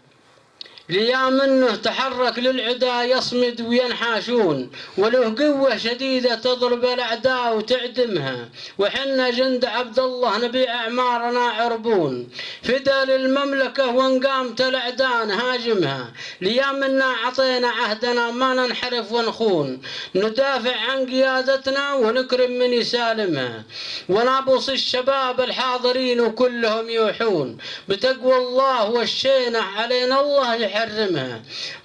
ليا منه تحرك للعدا يصمد وينحاشون، وله قوة شديدة تضرب الأعداء وتعدمها. وحنا جند عبد الله نبيع أعمارنا عربون، فدا للمملكة وان قامت الأعداء نهاجمها. ليا منا عطينا عهدنا ما ننحرف ونخون، ندافع عن قيادتنا ونكرم من يسالمها. ونابوس الشباب الحاضرين وكلهم يوحون، بتقوى الله والشينة علينا الله يحرمها.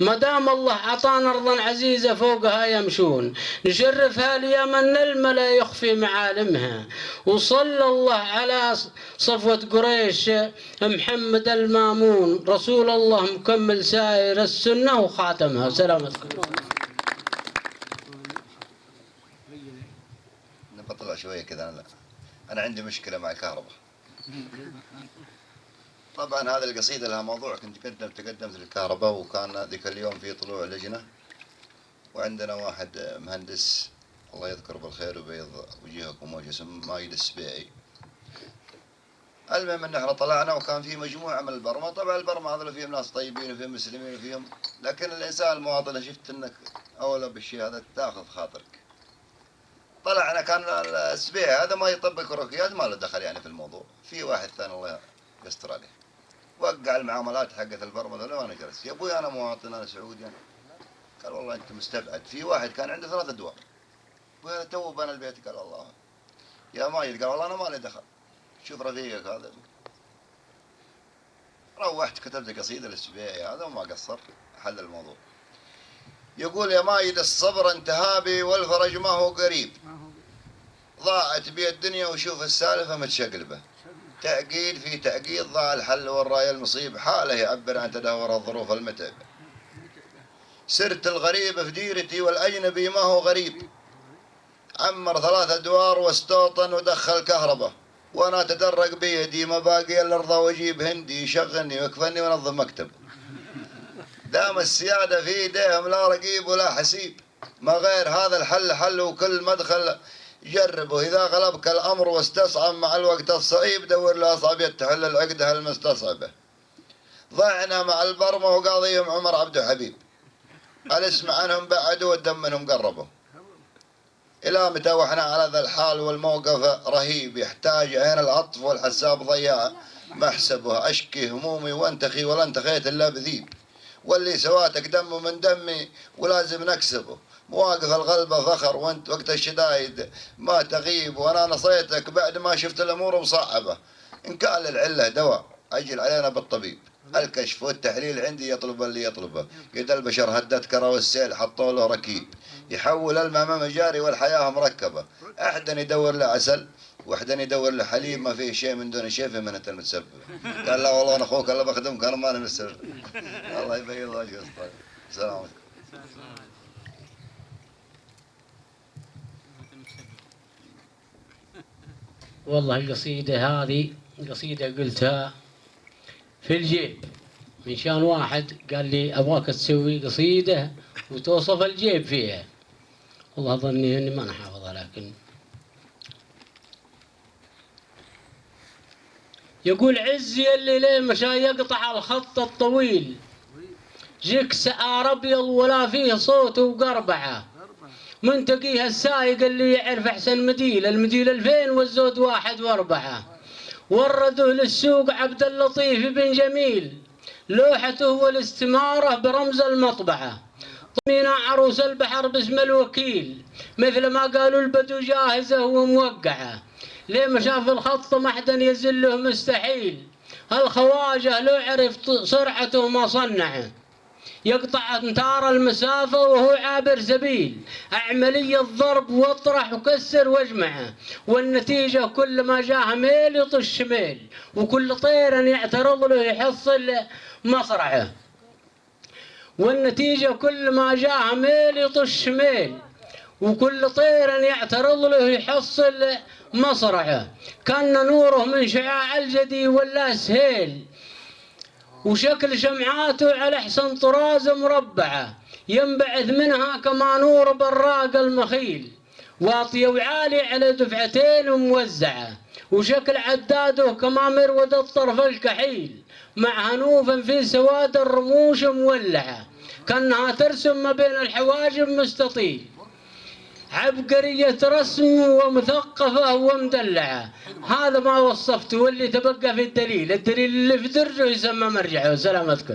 ما دام الله عطانا أرضا عزيزة فوقها يمشون، نشرفها ليمن الملا يخفي معالمها. وصلى الله على صفوة قريش محمد المامون، رسول الله مكمل سائر السنة وخاتمها. سلامتكم. نبطلع شوية كذا. أنا عندي مشكلة مع الكهرباء. طبعا هذه القصيدة لها موضوع، كنت تقدمت للكهرباء، وكان ذيك اليوم في طلوع لجنة، وعندنا واحد مهندس الله يذكره بالخير وبيض وجيهكم وجه اسمه مايد السبيعي. المهم ان احنا طلعنا وكان في مجموعة من البرمة. طبعا البرمة هذول فيهم ناس طيبين وفيهم مسلمين وفيهم، لكن الانسان المواطن شفت انك اولى بالشيء هذا تاخذ خاطرك. طلعنا كان السبيعي هذا ما يطبق الركيات، ما له دخل يعني في الموضوع. في واحد ثاني الله يستر عليه وقع المعاملات حقت البرمة ذولا، وانا جلست يا ابوي انا مواطن انا سعودي يعني. قال والله انت مستبعد. في واحد كان عنده 3 ادوار، ابوي انا تو بنى البيت. قال والله يا مايد، قال والله انا ما لي دخل. شوف رفيقك هذا، روحت كتبت قصيدة للسبيعي هذا وما قصر، حل الموضوع. يقول يا مايد الصبر انتهى بي والفرج ما هو قريب، ضاعت بي الدنيا وشوف السالفة متشقلبة، تأكيد في تأكيد ضاع الحل والراية المصيب، حاله يعبر عن تدهور الظروف المتعبة. سرت الغريب في ديرتي والأجنبي ما هو غريب، عمر 3 أدوار واستوطن ودخل كهرباء، وانا اتدرج بيدي ما باقي الا ارضى واجيب هندي يشغلني ويكفني وينظم مكتب. دام السياده في ايديهم لا رقيب ولا حسيب، ما غير هذا الحل حل وكل مدخل جربه، اذا غلبك الامر واستصعب مع الوقت الصعيب دور له اصعب تحل العقده المستصعبه. ضعنا مع البرمه وقاضيهم عمر عبد حبيب، الاسم عنهم بعدوا والدم منهم قربوا. إلى متى وإحنا على ذا الحال والموقف رهيب، يحتاج عين العطف والحساب ضياع محسبه، أشكي همومي وانتخي ولا انتخيت إلا بذيب، واللي سواتك دمه من دمي ولازم نكسبه، مواقف الغلبة فخر وانت وقت الشدايد ما تغيب، وانا نصيتك بعد ما شفت الأمور مصعبة، إن كان للعلة دواء أجل علينا بالطبيب، الكشف والتحليل عندي يطلب اللي يطلبه، يد البشر هدت كرة والسيل حطوا له ركيب، يحول الماء مجاري والحياة مركبة، أحدا يدور له عسل وحدا يدور له حليب، ما فيه شيء من دون شيء في منة المتسبب. قال لا والله أنا أخوك الله بخدمك أنا ما أنا مستسبب. الله يبيض وجهك. السلام عليكم. والله القصيدة هذه قصيدة قلتها في الجيب، من شان واحد قال لي أبغاك تسوي قصيدة وتوصف الجيب فيها، والله ظني إني ما أنا حافظها، لكن يقول عزي اللي ليه مشى يقطع الخط الطويل، جيك سعار أبيض ولا فيه صوت وقربعة، منتقيها السايق اللي يعرف أحسن مديل، المديل 2000 والزود 1 و4، ورده للسوق عبد اللطيف بن جميل، لوحته والاستمارة برمز المطبعة، طمينا عروس البحر باسم الوكيل، مثل ما قالوا البدو جاهزة وموقعة، ليه ما شاف الخط ما حدا يزله مستحيل، الخواجه لو عرف سرعته ما صنعه، يقطع امتار المسافة وهو عابر سبيل، عملية ضرب واطرح وكسر واجمعه، والنتيجة كل ما جاه ميل يطش ميل، وكل طير يعترض له يحصل مصرعه، والنتيجة كل ما جاه ميل يطش ميل، وكل طير يعترض له يحصل مصرعه، كان نوره من شعاع الجدي ولا سهيل، وشكل شمعاته على حسن طراز مربعة، ينبعث منها كما نور براق المخيل، واطية وعالي على دفعتين وموزعة، وشكل عداده كما مرود الطرف الكحيل، مع هنوف في سواد الرموش مولعة، كأنها ترسم ما بين الحواجب مستطيل، عبقرية رسم ومثقفة ومدلعة. هذا ما وصفته، واللي تبقى في الدليل اللي في درجه يسمى مرجعه. وسلامتكم.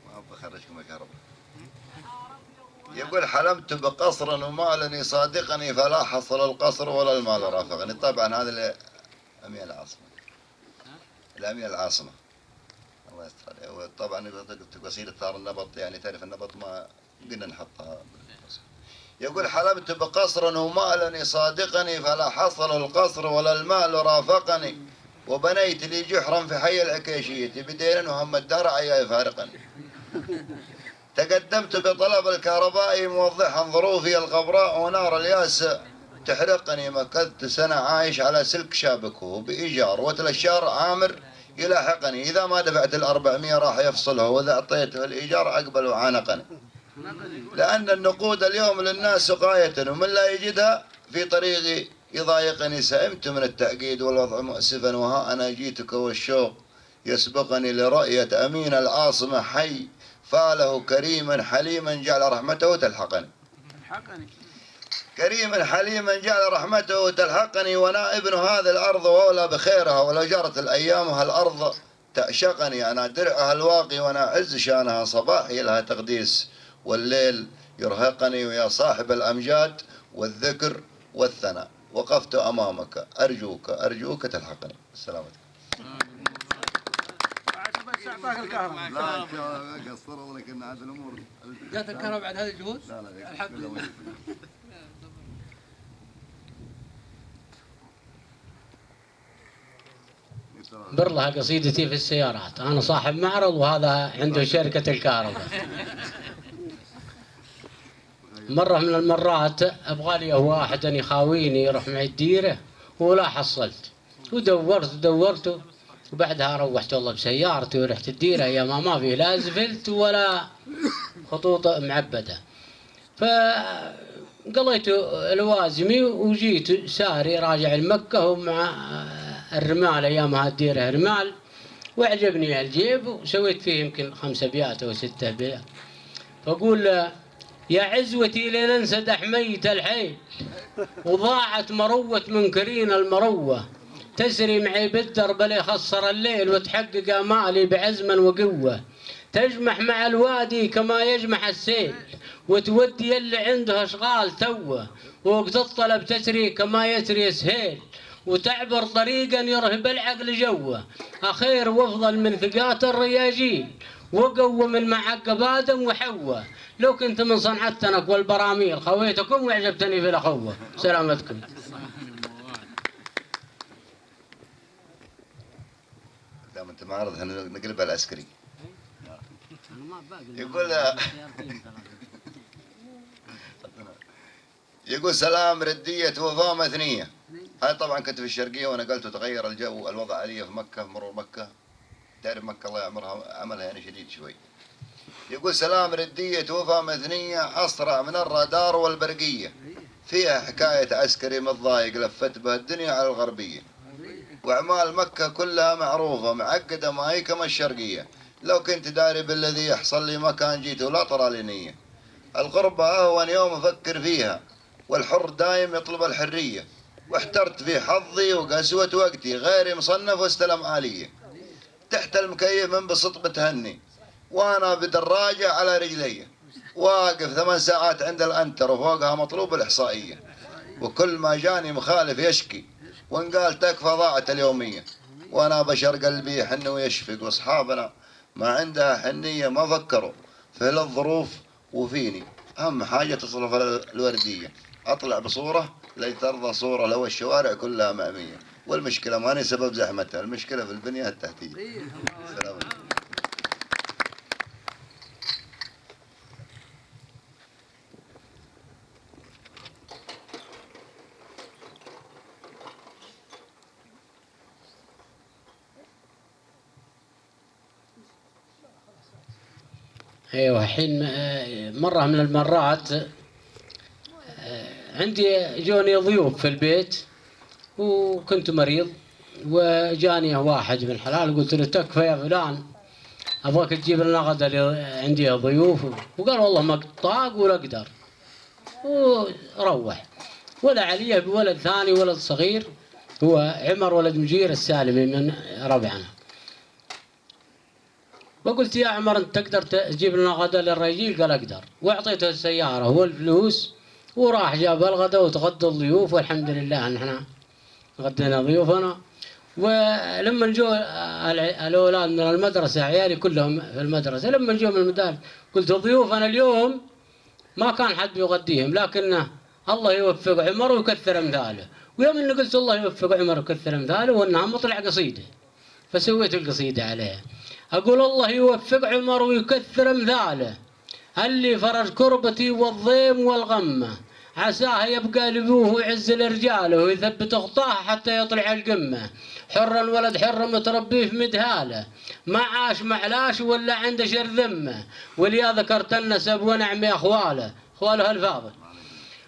ما بخرجكم الكهرباء. يقول حلمت بقصر ومال يصادقني فلا حصل القصر ولا المال رافقني. طبعا هذا الأمير العاصمة، الأمير العاصمة الله يستر. وطبعا قصيدة ثار النبط، يعني تعرف النبط ما قلنا نحطها. يقول حلمت بقصر ومال يصادقني فلا حصل القصر ولا المال رافقني، وبنيت لي جحرا في حي العكيشية بدين وهم الدرع يفارقني. تقدمت بطلب الكهربائي موضحا ظروفي الغبراء ونار الياس تحرقني. مكثت سنة عايش على سلك شابكه بإيجار، وتلاشار عامر يلاحقني، إذا ما دفعت 400 راح يفصلها، وإذا أعطيته الإيجار أقبل وعانقني. لأن النقود اليوم للناس سقاية، ومن لا يجدها في طريقي يضايقني. سئمت من التأكيد والوضع مؤسفا، وها أنا جيتك والشوق يسبقني لرؤية أمين العاصمة حي، فاله كريما حليما جعل رحمته تلحقني. كريما حليما جعل رحمته تلحقني، وانا ابن هذه الارض واولى بخيرها، ولو جرت الايام هالارض تعشقني. انا درعها الواقي وانا اعز شانها، صباحي لها تقديس والليل يرهقني ويا صاحب الأمجاد والذكر والثناء. وقفت أمامك أرجوك أرجوك تلحقني. السلام عليكم. لا قصروا لكن هذه الأمور جات الكهرباء بعد هذه الجهود؟ لا الحمد لله. برلها قصيدتي في السيارات. أنا صاحب معرض وهذا عنده شركة الكهرباء. مرة من المرات أبغى لي واحد أن يخاويني يروح معي الديرة ولا حصلت، ودورت وبعدها روحت والله بسيارتي ورحت الديرة يا ما في لا زفلت ولا خطوط معبدة. فقضيت لوازمي وجيت ساري راجع المكة ومع الرمال، أيامها الديرة رمال، وعجبني الجيب وسويت فيه يمكن 5 أبيات أو 6 أبيات. فأقول يا عزوتي لننسى دحمية الحيل وضاعت مروة منكرين المروة، تسري معي بالدرب ليخسر الليل وتحقق آمالي بعزم وقوة، تجمح مع الوادي كما يجمح السيل وتودي اللي عنده أشغال توه، ووقت الطلب تسري كما يسري سهيل وتعبر طريقا يرهب العقل جوه، أخير وافضل من ثقات الرياجيل وقوة من معقب آدم وحواء، لو كنت من صنعتنك والبراميل خويتكم وعجبتني في الأخوة. سلامتكم. دام انت معرض نقلبها العسكري. يقول سلام ردية وفاة مثنية. هاي طبعا كنت في الشرقية ونقلت وتغير الجو الوضع علي في مكة، مرور مكة داري مكة الله يعمرها عملها يعني شديد شوي. يقول سلام ردية وفاة مثنية أسرع من الرادار والبرقية، فيها حكاية عسكري متضايق لفت بها الدنيا على الغربية، وأعمال مكة كلها معروفة معقدة ما هي كما الشرقية، لو كنت داري بالذي يحصل لي مكان جيت ولا ترى لي نية. الغربة أهون يوم أفكر فيها والحر دايم يطلب الحرية، واحترت في حظي وقسوة وقتي غيري مصنف واستلم آلية، تحت المكيف منبسط بتهني وأنا بدراجة على رجلي واقف 8 ساعات عند الأنتر وفوقها مطلوب الإحصائية، وكل ما جاني مخالف يشكي وإن قال تكفى ضاعت اليومية، وأنا بشر قلبي يحن ويشفق، وأصحابنا ما عندها حنية ما فكروا في الظروف وفيني، أهم حاجة تصرف الوردية أطلع بصورة لا ترضى صورة لو الشوارع كلها مأمية، والمشكلة ماني سبب زحمتها، المشكلة في البنية التحتية. السلام عليكم. ايوه الحين مرة من المرات عندي جوني ضيوف في البيت وكنت مريض، وجاني واحد من الحلال قلت له تكفى يا فلان ابغاك تجيب لنا غدا عندي ضيوف، وقال والله ما طاق ولا اقدر، وروح. ولا عليه بولد ثاني ولد صغير هو عمر ولد مجير السالمي من ربعنا. وقلت يا عمر انت تقدر تجيب لنا غدا للرجيل؟ قال اقدر، واعطيته السياره والفلوس وراح جاب الغدا وتغدى الضيوف، والحمد لله ان احنا غدينا ضيوفنا. ولما جو الاولاد من المدرسه عيالي كلهم في المدرسه، لما جو من المدارس قلت ضيوفنا اليوم ما كان حد بيغديهم، لكن الله يوفق عمر ويكثر امثاله. ويوم اني قلت الله يوفق عمر ويكثر امثاله والنهار طلع قصيده، فسويت القصيده عليها. أقول الله يوفق عمر ويكثر أمثاله، اللي فرج كربتي والضيم والغمة، عساه يبقى لبوه ويعز لرجاله ويثبت أخطاه حتى يطلع القمة، حر الولد حر متربيه في مدهاله، ما عاش معلاش ولا عنده شر ذمة، وليا ذكرت النسب ونعمي أخواله، أخواله الفاضل،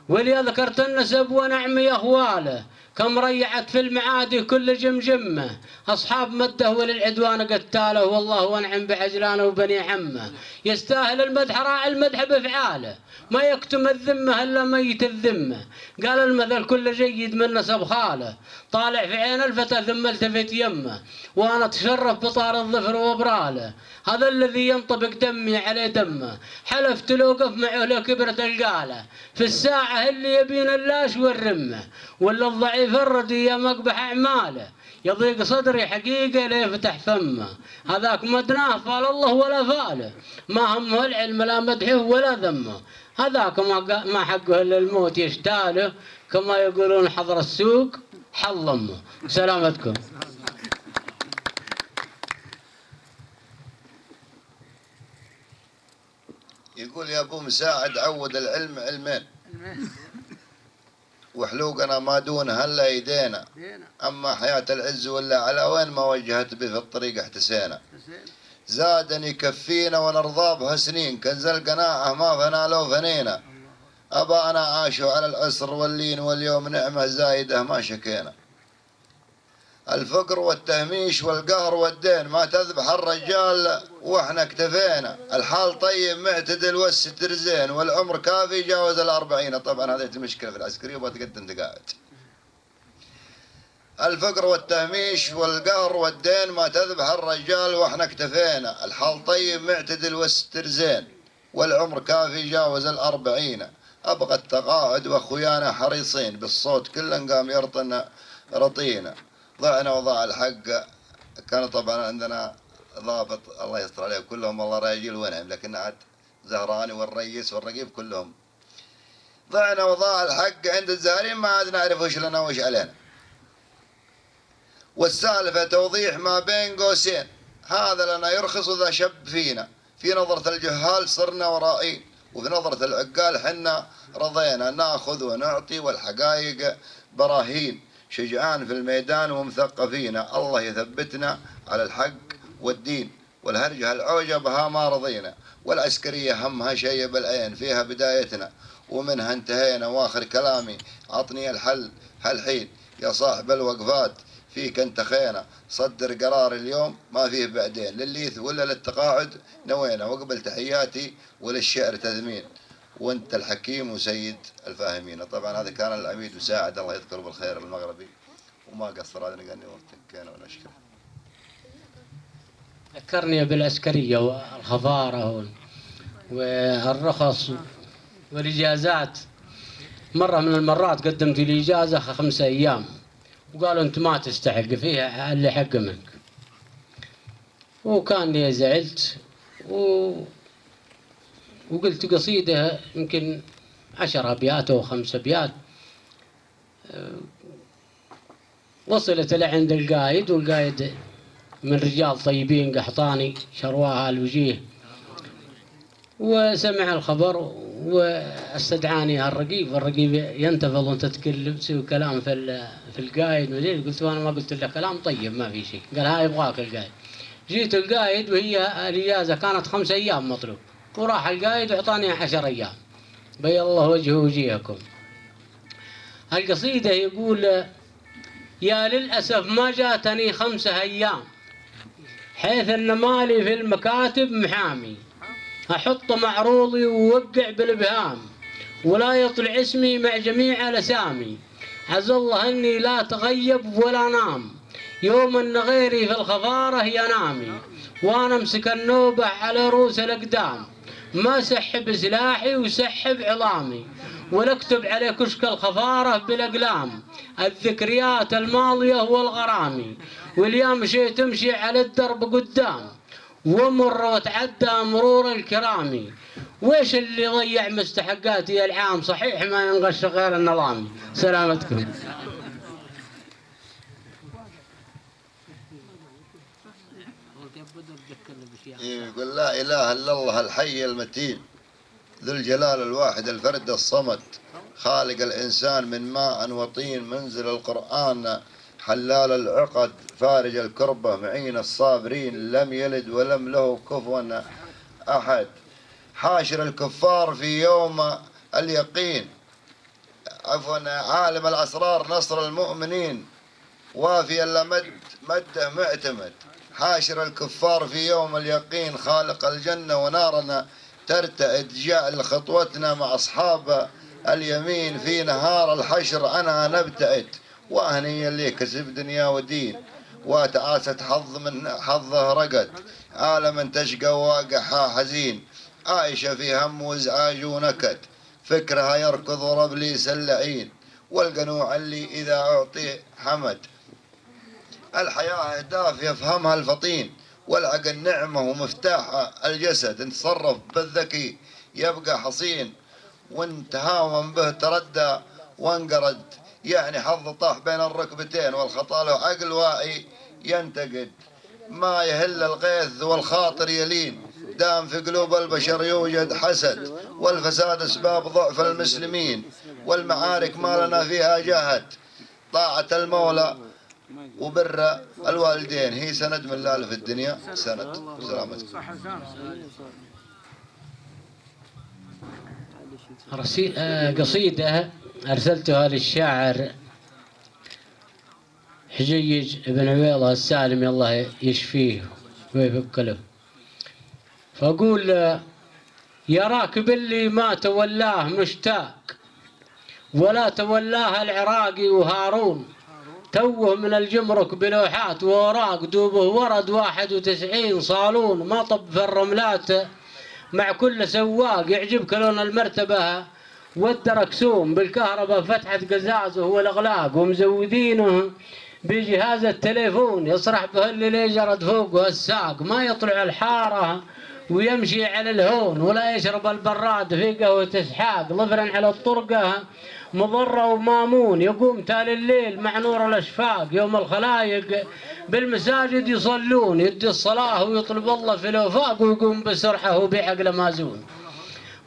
وليا ذكرت النسب ونعمي أخواله، كم ريعت في المعادي كل جمجمة، أصحاب مده وللعدوان قتاله، والله وانعم بعجلانه وبني عمه. يستاهل المدح راعي المدح بفعاله، ما يكتم الذمة إلا ميت الذمة. قال المثل كل جيد من نسب خاله، طالع في عين الفتى ثم التفت يمه، وأنا أتشرف بطار الظفر وبراله. هذا الذي ينطبق دمي عليه دمه، حلفت لو وقف معه لو كبرت القاله. في الساعة اللي يبين اللاش والرمة، ولا الضعيف الردي يا مقبح أعماله. يضيق صدري حقيقة ليفتح فمه، هذاك مدناه فال الله ولا فاله. ما همه العلم لا مدحه ولا ذمه، هذاك ما حقه إلا الموت يشتاله. كما يقولون حضر السوق حل أمه. سلامتكم. يقول يا ابو مساعد عود العلم علمين، وحلوقنا ما دونها الا يدينا. اما حياة العز ولا على وين ما وجهت به في الطريق احتسينا. زادني يكفينا ونرضى بها سنين، كنز القناعة ما فنا لو فنينا. ابانا عاشوا على العسر واللين، واليوم نعمة زايدة ما شكينا. الفقر والتهميش والقهر والدين ما تذبح الرجال واحنا اكتفينا. الحال طيب معتدل والستر زين، والعمر كافي جاوز 40. طبعا هذه المشكلة في العسكرية وبتقدم تقاعد. الفقر والتهميش والقهر والدين ما تذبح الرجال واحنا اكتفينا. الحال طيب معتدل والستر زين، والعمر كافي جاوز 40. ابغى التقاعد واخويانا حريصين، بالصوت كل قام يرطن رطينا. ضعنا وضاع الحق. كان طبعا عندنا ضابط الله يستر عليه كلهم والله راجل ونعم، لكن عاد زهراني والرئيس والرقيب كلهم. ضعنا وضاع الحق عند الزهرين، ما عاد نعرف وش لنا وش علينا. والسالفة توضيح ما بين قوسين، هذا لنا يرخص وذا شب فينا. في نظرة الجهال صرنا ورائين، وفي نظرة العقال حنا رضينا. ناخذ ونعطي والحقائق براهين، شجعان في الميدان ومثقفين. الله يثبتنا على الحق والدين، والهرجة العوجة بها ما رضينا. والعسكرية همها شيء بالعين، فيها بدايتنا ومنها انتهينا. واخر كلامي عطني الحل هالحين يا صاحب الوقفات، فيك انتخينا. صدر قرار اليوم ما فيه بعدين، للليث ولا للتقاعد نوينا. وقبل تحياتي وللشعر تذمين، وانت الحكيم وسيد الفاهمين. طبعا هذا كان العميد مساعد الله يذكره بالخير المغربي، وما قصر هذا نقني وتكينا ونشكر. ذكرني بالعسكرية والخفارة والرخص والإجازات. مرة من المرات قدمت لي إجازة 5 أيام، وقالوا أنت ما تستحق فيها اللي حق منك. وكان لي زعلت وقلت قصيدة يمكن 10 أبيات أو 5 أبيات. وصلت لعند القايد، والقايد من رجال طيبين قحطاني شرواها الوجيه، وسمع الخبر واستدعاني الرقيب. والرقيب ينتفض وانت تتكلم تسوي كلام في القايد مدير. قلت وانا ما قلت له كلام طيب ما في شيء. قال ها يبغاك القايد. جيت القايد وهي الإجازة كانت 5 أيام مطلوب، وراح القايد وعطاني 10 أيام. بي الله وجهه وجيهكم. القصيدة يقول: يا للأسف ما جاتني 5 أيام، حيث أن مالي في المكاتب محامي. أحط معروضي ووقع بالإبهام، ولا يطلع اسمي مع جميع الأسامي. عز الله أني لا تغيب ولا نام، يوم أن غيري في الخفارة ينامي. وأنا أمسك النوبة على رؤوس الأقدام، ما سحب سلاحي وسحب عظامي. ونكتب على كشك الخفارة بالأقلام الذكريات الماضية والغرامي. واليوم مشيت تمشي على الدرب قدام، ومر وتعدى مرور الكرامي. ويش اللي ضيع مستحقاتي العام؟ صحيح ما ينغش غير النظامي. سلامتكم. يقول: لا إله إلا الله الحي المتين، ذو الجلال الواحد الفرد الصمد، خالق الإنسان من ماء وطين، منزل القرآن حلال العقد، فارج الكربة معين الصابرين، لم يلد ولم له كفوا أحد، حاشر الكفار في يوم اليقين، عفوا عالم الأسرار نصر المؤمنين وافيا مده معتمد حاشر الكفار في يوم اليقين خالق الجنة ونارنا ترتئد جعل خطوتنا مع أصحاب اليمين في نهار الحشر أنا نبتئد وأهنيا لي كسب دنيا ودين وتعاسة حظ من حظه رقد عالما تشقى واقعها حزين عايشة في هم وازعاج ونكد فكرها يركض وربليس اللعين والقنوع اللي إذا أعطي حمد الحياة أهداف يفهمها الفطين والعقل نعمة ومفتاح الجسد انتصرف بالذكي يبقى حصين وانتهاوم به تردى وانقرد يعني حظ طاح بين الركبتين والخطا له عقل واعي ينتقد ما يهل الغيث والخاطر يلين دام في قلوب البشر يوجد حسد والفساد اسباب ضعف المسلمين والمعارك ما لنا فيها جهد طاعة المولى وبر الوالدين هي سند من الله في الدنيا سند سلامتكم. قصيدة أرسلتها للشاعر حجيج بن عويضة السالمي الله يشفيه ويفك له. فأقول يراك باللي ما تولاه مشتاق ولا تولاه العراقي وهارون توه من الجمرك بلوحات وأوراق دوبه ورد 91 صالون ما طب في الرملات مع كل سواق يعجبك لون المرتبة والدركسوم بالكهرباء فتحة قزازه والأغلاق ومزودينه بجهاز التليفون يصرح به اللي يجرد فوقه الساق ما يطلع الحارة ويمشي على الهون ولا يشرب البراد في قهوة اسحاق ظفرا على الطرقة مضرة ومامون يقوم تال الليل مع نور الأشفاق يوم الخلايق بالمساجد يصلون يدي الصلاة ويطلب الله في الوفاق ويقوم بسرحه بعقل مازون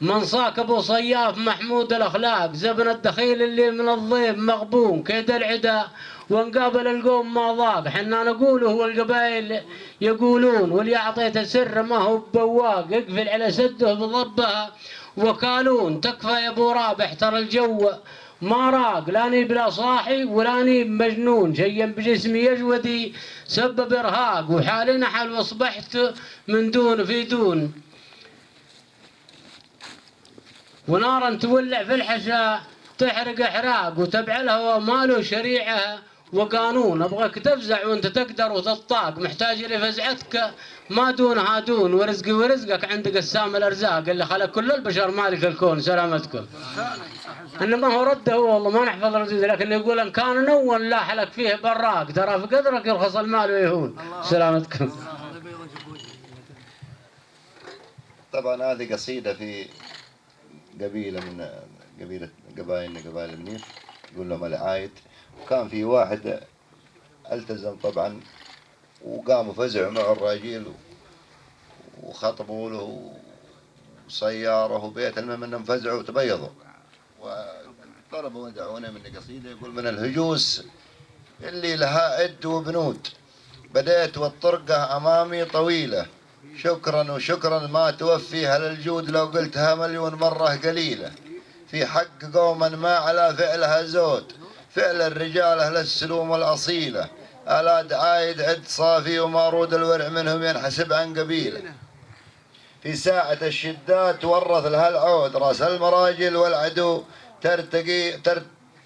من صاك ابو صياف محمود الاخلاق زبن الدخيل اللي من الضيب مغبون كيد العدا ونقابل القوم ما ضاق حنا نقوله والقبائل يقولون واللي اعطيته سر ما هو بواق يقفل على سده بضبها وكالون تكفى يا ابو رابح ترى الجو ما راق لاني بلا صاحي ولاني مجنون شيء بجسمي يجودي سبب ارهاق وحالي نحل واصبحت من دون في دون ونارا تولع في الحشا تحرق احراق وتبع الهوى ماله شريعه وقانون ابغاك تفزع وانت تقدر وتطاق محتاج لفزعتك ما دونها دون ورزقي ورزقك عند قسام الارزاق اللي خلق كل البشر مالك الكون سلامتكم. انما هو رده والله ما نحفظ الرزق لكن يقول ان كان نون لاح لك فيه براق ترى في قدرك يرخص المال ويهون سلامتكم. طبعا هذه قصيدة في قبيلة من قبائل المنيف يقول لهم العايد وكان في واحد التزم طبعا وقاموا فزعوا مع الراجيل وخطبوا له وسياره وبيت المهم انهم فزعوا وتبيضوا وطلبوا ودعونا من قصيدة يقول من الهجوس اللي لها عد وبنود بديت والطرقة امامي طويلة شكرا وشكرا ما توفيها للجود لو قلتها مليون مرة قليلة في حق قوما ما على فعلها زود فعل الرجال أهل السلوم الأصيلة ألاد عايد عد صافي ومارود الورع منهم ينحسب عن قبيلة في ساعة الشدات ورث لها العود راس المراجل والعدو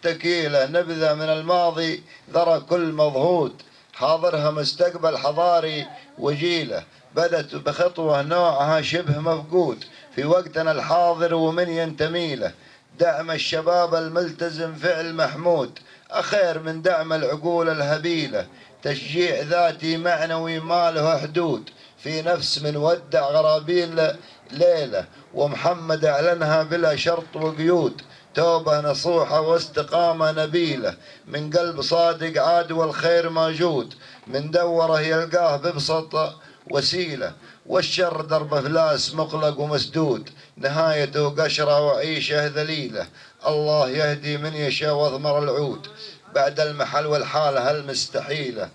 ترتكي له نبذة من الماضي ذرى كل مضهود حاضرها مستقبل حضاري وجيله بدت بخطوة نوعها شبه مفقود في وقتنا الحاضر ومن ينتمي له دعم الشباب الملتزم فعل محمود أخير من دعم العقول الهبيلة تشجيع ذاتي معنوي ما له حدود في نفس من ودع غرابيل ليلة ومحمد أعلنها بلا شرط وقيود توبة نصوحة واستقامة نبيلة من قلب صادق عاد والخير موجود من دوره يلقاه ببسط وسيلة والشر درب افلاس مقلق ومسدود نهايته قشرة وعيشه ذليلة الله يهدي من يشاء واضمر العود بعد المحل والحالة المستحيلة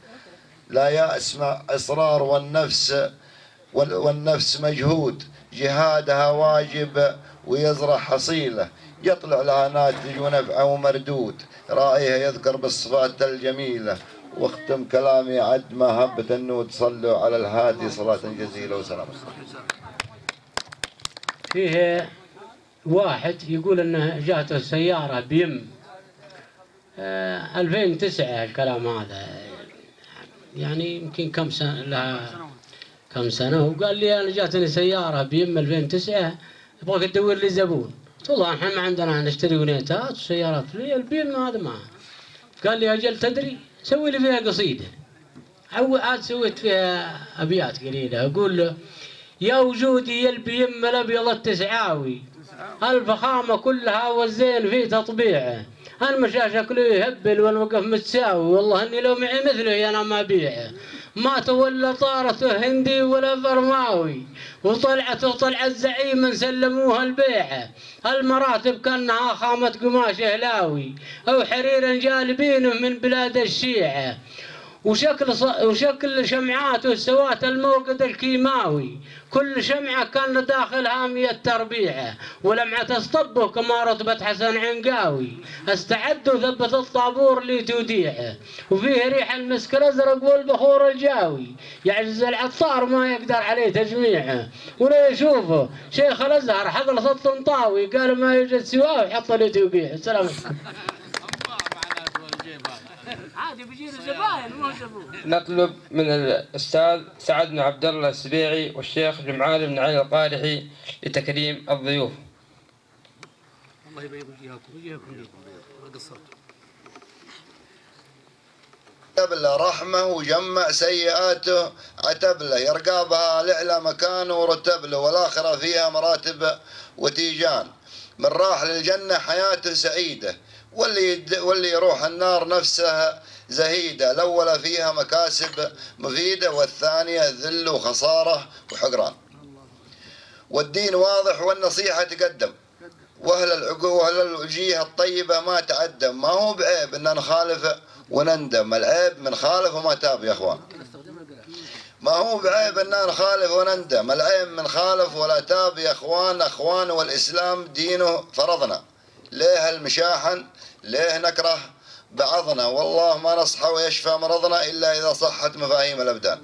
لا يأس مع إصرار والنفس مجهود جهادها واجب ويزرع حصيلة يطلع لها ناتج ونفع ومردود، راعيها يذكر بالصفات الجميلة. واختم كلامي عد ما هبت النود، صلوا على الهادي صلاة جزيلة وسلام. فيه واحد يقول انه جاته سيارة بيم 2009 الكلام هذا، يعني يمكن كم سنة لها كم سنة، وقال لي أنا جاتني سيارة بيم 2009 أبغاك تدور لي زبون. قلت والله احنا ما عندنا نشتري ونيتات وسيارات، لي البيم هذا ما. قال لي أجل تدري سوي لي فيها قصيدة. عاد سويت فيها أبيات قليلة، أقول له يا وجودي يا البيم الأبيض التسعاوي، الفخامة كلها والزين في تطبيعه، المشى شكله يهبل والوقف متساوي، والله اني لو معي مثله انا ما بيعه، ما تولى طارته هندي ولا برماوي، وطلعته طلعت زعيم سلموها البيعه، المراتب كانها خامة قماش هلاوي او حرير جالبينه من بلاد الشيعه، وشكل شمعاته سوات الموقد الكيماوي، كل شمعة كان داخلها 100 تربيعة، ولمعة اصطبه كما رتبة حسن عنقاوي، استعد وثبت الطابور لي توديعه، وفيه ريح المسك الازرق والبخور الجاوي، يعجز العطار ما يقدر عليه تجميعه، ولا يشوفه شيخ الازهر حضرة الطنطاوي قال ما يوجد سواه وحط لي توقيعه. السلام عليكم. عادي بيجي الزباين مو زبون. نطلب من الأستاذ سعد بن عبد الله السبيعي والشيخ جمعان بن علي القارحي لتكريم الضيوف. الله يبيض وجهكم قصرتوا. عتبله رحمه وجمع سيئاته، عتبله يرقى بها لعلى مكانه ورتبله، والآخرة فيها مراتب وتيجان، من راح للجنة حياته سعيدة، واللي يروح النار نفسه زهيدة، الأولى فيها مكاسب مفيدة والثانية ذل وخسارة وحقران، والدين واضح والنصيحة تقدم، وأهل الوجيه الطيبة ما تعدم، ما هو بعيب إن نخالف ونندم، العيب من خالف وما تاب يا أخوان، ما هو بعيب إن نخالف ونندم، العيب من خالف ولا تاب يا أخوان، والإسلام دينه فرضنا، ليه المشاحن ليه نكره بعضنا، والله ما نصحى ويشفى مرضنا إلا إذا صحت مفاهيم الأبدان،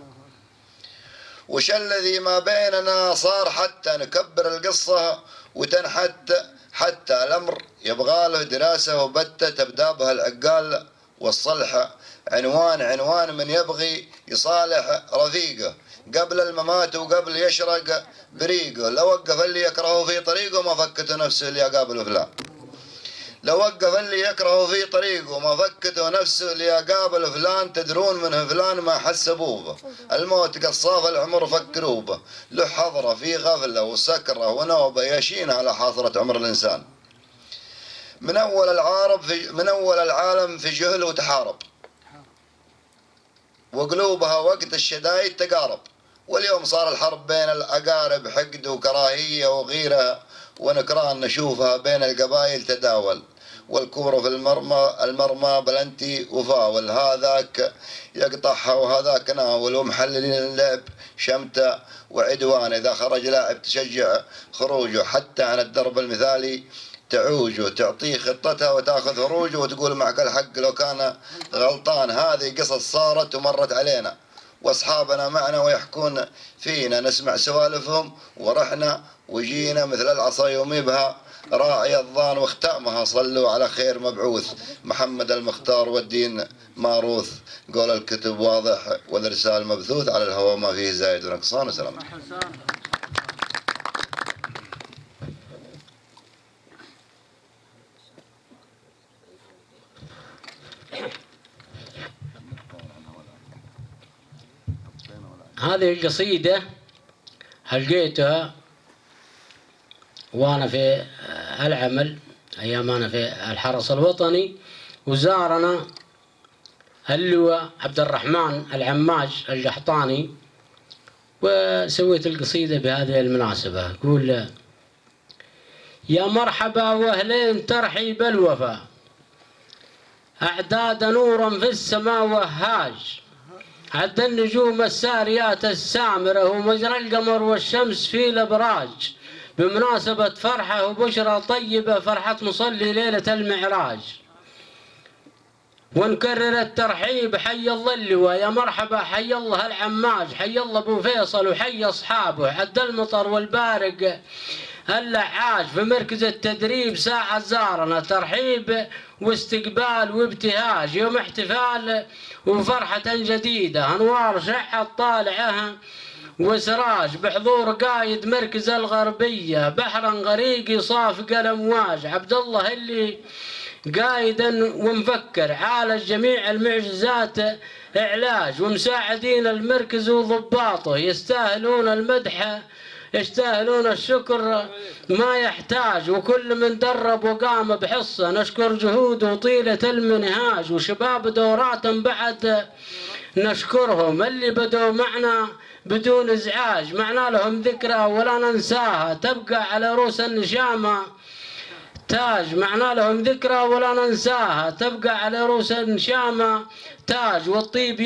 وش الذي ما بيننا صار حتى نكبر القصة وتنحت، حتى الأمر يبغى له دراسة وبتة تبدأ بها العقال والصلح، عنوان من يبغي يصالح رفيقه قبل الممات وقبل يشرق بريقه، لو وقف اللي يكرهه في طريقه ما فكته نفسه اللي يقابله فلان، لو وقف اللي يكرهه في طريقه ما فكته نفسه اللي يقابل فلان، تدرون منه فلان ما حسبوه به، الموت قصاف العمر فكروا به، له حضرة في غفلة وسكرة ونوبة يشين على حاضرة عمر الإنسان، من أول العالم في جهل وتحارب، وقلوبها وقت الشدايد تقارب، واليوم صار الحرب بين الأقارب، حقد وكراهية وغيرة ونكران نشوفها بين القبائل تداول، والكورة في المرمى بلنتي وفاول، هذاك يقطعها وهذاك ناول، ومحللين اللعب شمتة وعدوان، إذا خرج لاعب تشجع خروجه، حتى عن الدرب المثالي تعوج وتعطيه خطتها وتاخذ فروجه وتقول معك الحق لو كان غلطان، هذه قصص صارت ومرت علينا، واصحابنا معنا ويحكون فينا، نسمع سوالفهم ورحنا وجينا مثل العصا يومي بها راعي الظان واختامها، صلوا على خير مبعوث محمد المختار والدين ماروث، قول الكتب واضح والرسال مبثوث، على الهوى ما فيه زايد ونقصان. وسلام. هذه القصيدة لقيتها وأنا في العمل أيام أنا في الحرس الوطني، وزارنا اللواء عبد الرحمن العماج القحطاني، وسويت القصيدة بهذه المناسبة. أقول يا مرحبا وأهلين ترحيب الوفا، أعداد نورا في السماء وهاج، عد النجوم الساريات السامرة، ومجرى القمر والشمس في الأبراج، بمناسبة فرحة وبشرى طيبة، فرحة مصلي ليلة المعراج. ونكرر الترحيب، حي الله اللواء، يا مرحبا، حي الله العماج، حي الله ابو فيصل، وحي اصحابه عد المطر والبارق اللعاج في مركز التدريب ساعة زارنا. ترحيب واستقبال وابتهاج، يوم احتفال وفرحة جديدة، انوار شعت طالعها وسراج بحضور قايد مركز الغربية، بحرا غريق يصافق الامواج، عبد الله اللي قايدا ومفكر عالج جميع المعجزات إعلاج، ومساعدين المركز وضباطه يستاهلون المدح يستاهلون الشكر ما يحتاج، وكل من درب وقام بحصة نشكر جهوده طيلة المنهاج، وشباب دورات بعد نشكرهم اللي بدوا معنا بدون ازعاج، معنا لهم ذكرى ولا ننساها تبقى على رؤوس النشامة تاج، معنا لهم ذكرى ولا ننساها تبقى على رؤوس النشامة تاج، والطيب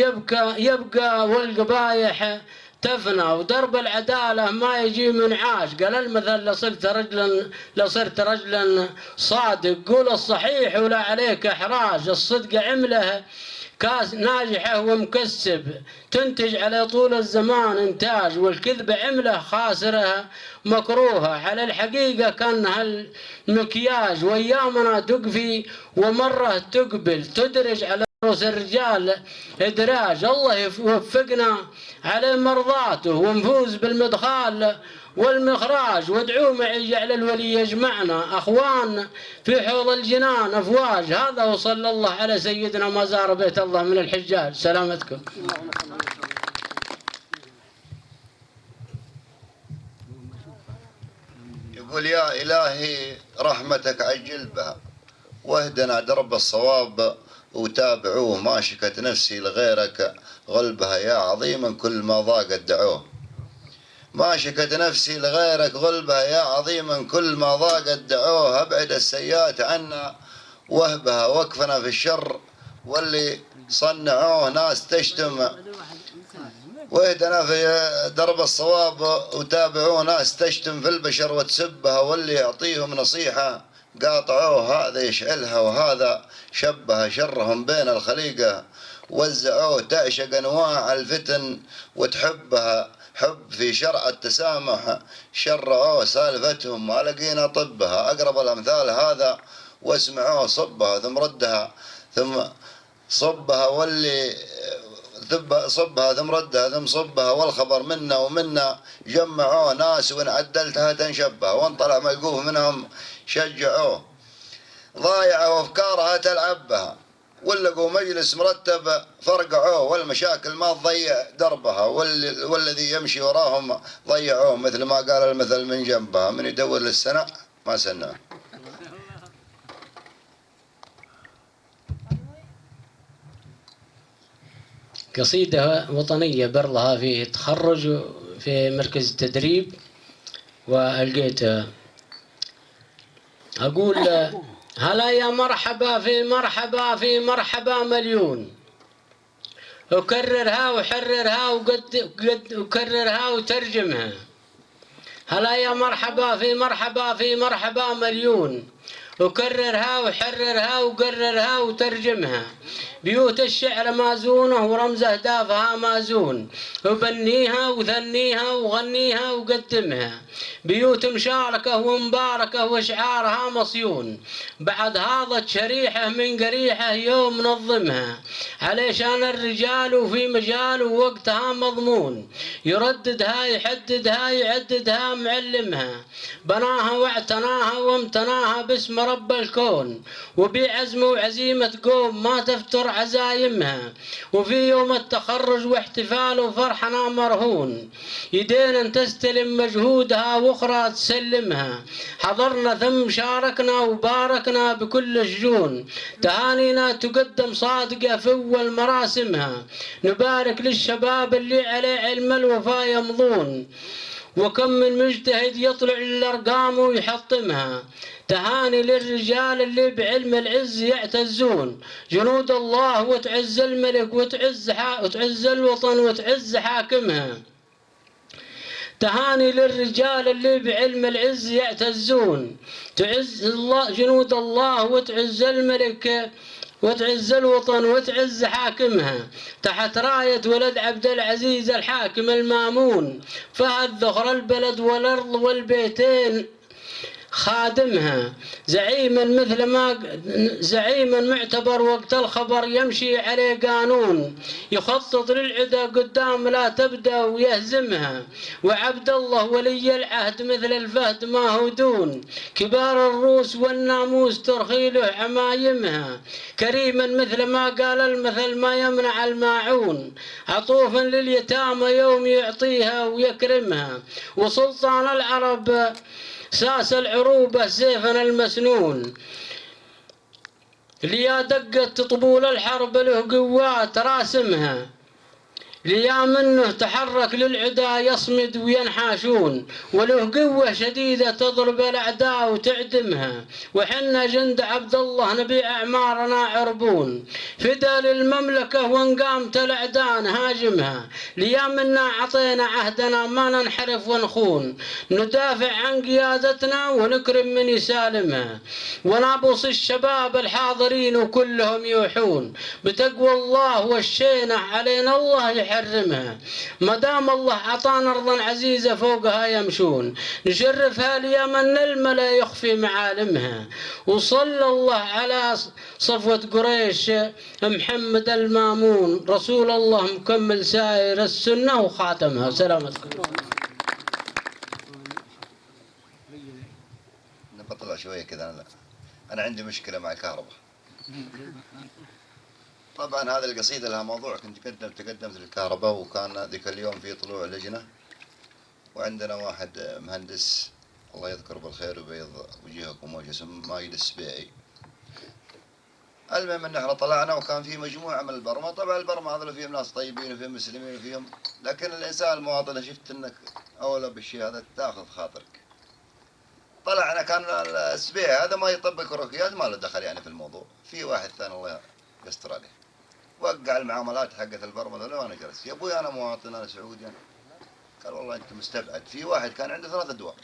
يبقى والقبايح تفنى، ودرب العدالة ما يجي من عاش. قال المثل لصرت رجلا صادق، قول الصحيح ولا عليك إحراج، الصدق عمله كاس ناجحه ومكسب تنتج على طول الزمان إنتاج، والكذب عمله خاسرها مكروهة على الحقيقة كان هالمكياج، وأيامنا تقفي ومرة تقبل تدرج على رؤوس الرجال إدراج. الله يوفقنا على مرضاته ونفوز بالمدخال والمخراج، وادعوا معي جعل الولي يجمعنا أخوان في حوض الجنان أفواج. هذا وصلى الله على سيدنا ما زار بيت الله من الحجاج. سلامتكم. يقول يا إلهي رحمتك عجل بها، واهدنا درب الصواب وتابعوه، ما شكت نفسي لغيرك غلبها، يا عظيما كل ما ضاقت دعوه. ما شكت نفسي لغيرك غلبها، يا عظيما كل ما ضاقت دعوه، ابعد السيئات عنا وهبها، وقفنا في الشر واللي صنعوه ناس تشتم، واهدنا في درب الصواب وتابعوه، ناس تشتم في البشر وتسبها، واللي يعطيهم نصيحة قاطعوه، هذا يشعلها وهذا شبه، شرهم بين الخليقة وزعوه، تعشق أنواع الفتن وتحبها، حب في شرع التسامح شرعوه، سالفتهم ما لقينا طبها، أقرب الأمثال هذا واسمعوه، صبها ثم ردها ثم صبها، واللي صبها ثم ردها ثم صبها، والخبر منا ومنا جمعوه، ناس وإن عدلتها تنشبها، وان طلع ملقوف منهم شجعوه، ضايعوا أفكارها تلعبها، ولقوا مجلس مرتب فرقعوه، والمشاكل ما تضيع دربها، والذي يمشي وراهم ضيعوه، مثل ما قال المثل من جنبها، من يدور للسنة ما سناه. قصيدة وطنية برضها في تخرج في مركز التدريب وألقيتها. أقول هلا يا مرحبا في مرحبا في مرحبا مليون، أكررها وحررها وكررها وترجمها. هلا يا مرحبا في مرحبا في مرحبا مليون، أكررها وحررها وقررها وترجمها. بيوت الشعر مازونة ورمز أهدافها مازون، وبنيها وثنيها وغنيها وقدمها. بيوت مشاركة ومباركة وشعارها مصيون، بعد هذا شريحة من قريحة يوم نظمها. علشان الرجال وفي مجال ووقتها مضمون، يرددها يحددها يعددها معلمها. بناها واعتناها وامتناها باسم رب الكون، وبعزم وعزيمة قوم ما تفتر عزايمها. وفي يوم التخرج واحتفال وفرحنا مرهون، يدينا تستلم مجهودها واخرى تسلمها. حضرنا ثم شاركنا وباركنا بكل شجون، تهانينا تقدم صادقة في أول مراسمها. نبارك للشباب اللي عليه علم الوفا يمضون، وكم من مجتهد يطلع للأرقام ويحطمها. تهاني للرجال اللي بعلم العز يعتزون، جنود الله وتعز الملك وتعز الوطن وتعز حاكمها. تهاني للرجال اللي بعلم العز يعتزون، تعز الله جنود الله وتعز الملك وتعز الوطن وتعز حاكمها، تحت راية ولد عبد العزيز الحاكم المامون، فهد ذخر البلد والأرض والبيتين خادمها، زعيما معتبر وقت الخبر يمشي عليه قانون، يخطط للعدا قدام لا تبدأ ويهزمها، وعبد الله ولي العهد مثل الفهد ما هو دون، كبار الروس والناموس ترخي له عمايمها، كريما مثل ما قال المثل ما يمنع الماعون، عطوفا لليتامى يوم يعطيها ويكرمها، وسلطان العرب ساس العروبة سيفنا المسنون، ليا دقت طبول الحرب له قوات راسمها، ليا منه تحرك للعدا يصمد وينحاشون، وله قوة شديدة تضرب الأعداء وتعدمها، وحنا جند عبد الله نبيع أعمارنا عربون، فدا للمملكة وان قامت الأعداء نهاجمها، ليا منا عطينا عهدنا ما ننحرف ونخون، ندافع عن قيادتنا ونكرم من يسالمها، ونابوس الشباب الحاضرين وكلهم يوحون بتقوى الله والشينة علينا الله يحرمها، ما دام الله عطانا أرضا عزيزة فوقها يمشون، نشرفها اليمن الملا يخفي معالمها، وصلى الله على صفوة قريش محمد المامون رسول الله مكمل سائر السنة وخاتمها. سلامتكم. نبطلها شوية كذا. أنا عندي مشكلة مع الكهرباء. طبعا هذه القصيدة لها موضوع، كنت تقدمت للكهرباء، وكان ذيك اليوم في طلوع لجنة، وعندنا واحد مهندس الله يذكره بالخير وبيض وجيهكم وجه اسمه مايد السبيعي. المهم ان احنا طلعنا وكان في مجموعة من البرمة، طبعا البرمة هذول فيهم ناس طيبين وفيهم مسلمين وفيهم، لكن الانسان المواطن شفت انك اولى بالشيء هذا تاخذ خاطرك. طلعنا كان السبيعي هذا ما يطبق ركيات، ما له دخل يعني في الموضوع، في واحد ثاني الله يستر عليه وقع المعاملات حقت البرمة ذولا، وانا جلست يا ابوي انا مواطن انا سعودي أنا. قال والله انت مستبعد. في واحد كان عنده 3 ادوار،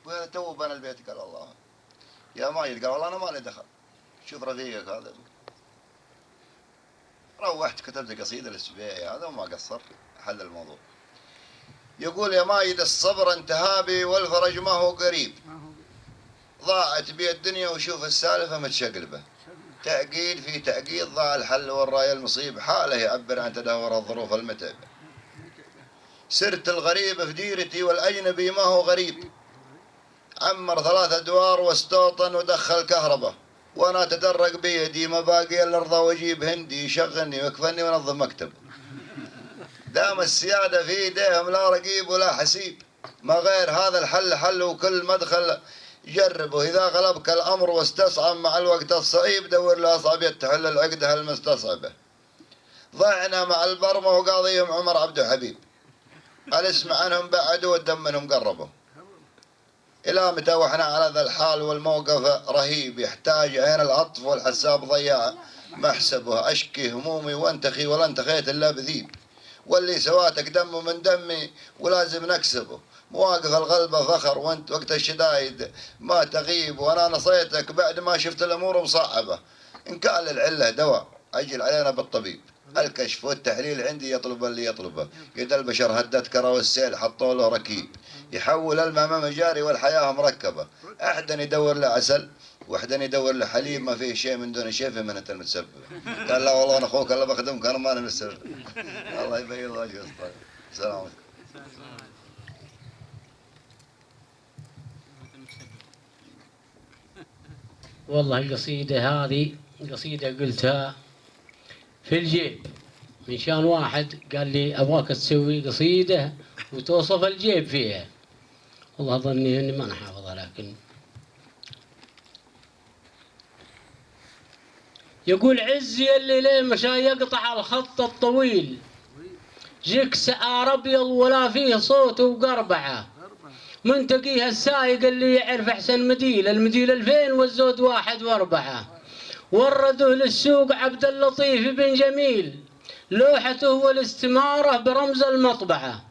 ابوي هذا تو بنى البيت، قال والله يا مايد، قال والله انا ما لي دخل، شوف رفيقك هذا. روحت كتبت قصيدة للسبيعي هذا وما قصر، حل الموضوع. يقول يا مايد الصبر انتهى بي والفرج ما هو قريب، ضاعت بي الدنيا وشوف السالفة متشقلبة، تأكيد في تأكيد ضاع الحل والراية المصيب، حاله يعبر عن تدهور الظروف المتعبة. سرت الغريب في ديرتي والأجنبي ما هو غريب، عمر 3 أدوار واستوطن ودخل كهرباء، وأنا أتدرج بيدي ما باقي إلا أرضى وأجيب هندي يشغلني ويكفني وينظم مكتب. دام السيادة في يديهم لا رقيب ولا حسيب، ما غير هذا الحل حل وكل مدخل جربه، إذا غلبك الأمر واستصعب مع الوقت الصعيب دور له أصعب يتحل العقدة المستصعبة. ضعنا مع البرمة وقاضيهم عمر عبد الحبيب، الاسم عنهم بعدوا والدم منهم قربوا. إلى متى وإحنا على ذا الحال والموقف رهيب، يحتاج عين العطف والحساب ضياع محسبه، أشكي همومي وانتخي ولا انتخيت إلا بذيب، واللي سواتك دمه من دمي ولازم نكسبه، مواقف الغلبة فخر وانت وقت الشدايد ما تغيب، وانا نصيتك بعد ما شفت الامور مصعبة، ان كان للعلة دواء اجل علينا بالطبيب، الكشف والتحليل عندي يطلب اللي يطلبه، قد البشر هدت كرة والسيل حطوا له ركيب، يحول الماء مجاري والحياة مركبة، احدا يدور له عسل واحدا يدور له حليب، ما فيه شيء من دون شيء فمن انت المتسبب. قال لا والله انا اخوك الله بخدمك انا ما انا المتسبب. الله يبيض وجهك. السلام عليكم. والله القصيدة هذه قصيدة قلتها في الجيب، من شان واحد قال لي أبغاك تسوي قصيدة وتوصف الجيب فيها، والله ظني إني ما نحافظها، لكن يقول عزي اللي ليه مشى يقطع الخط الطويل، جيك سعار أبيض ولا فيه صوت وقربعة، منتقيها السايق اللي يعرف أحسن مديل، المديل 2000 والزود 1 و4، وردوه للسوق عبد اللطيف بن جميل، لوحته والاستمارة برمز المطبعة،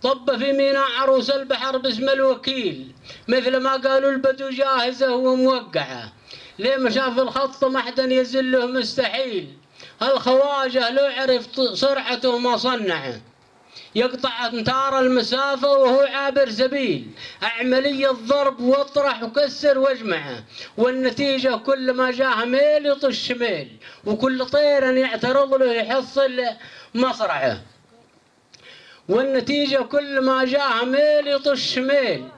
طب في ميناء عروس البحر باسم الوكيل، مثل ما قالوا البدو جاهزة وموقعة، ليه ما شاف الخط ما حدا يزله مستحيل. هالخواجه لو عرف سرعته ما صنعه، يقطع امتار المسافة وهو عابر سبيل، عملية ضرب واطرح وكسر واجمعه، والنتيجة كل ما جاه ميل يطش ميل، وكل طير يعترض له يحصل مصرعه. والنتيجة كل ما جاه ميل يطش ميل،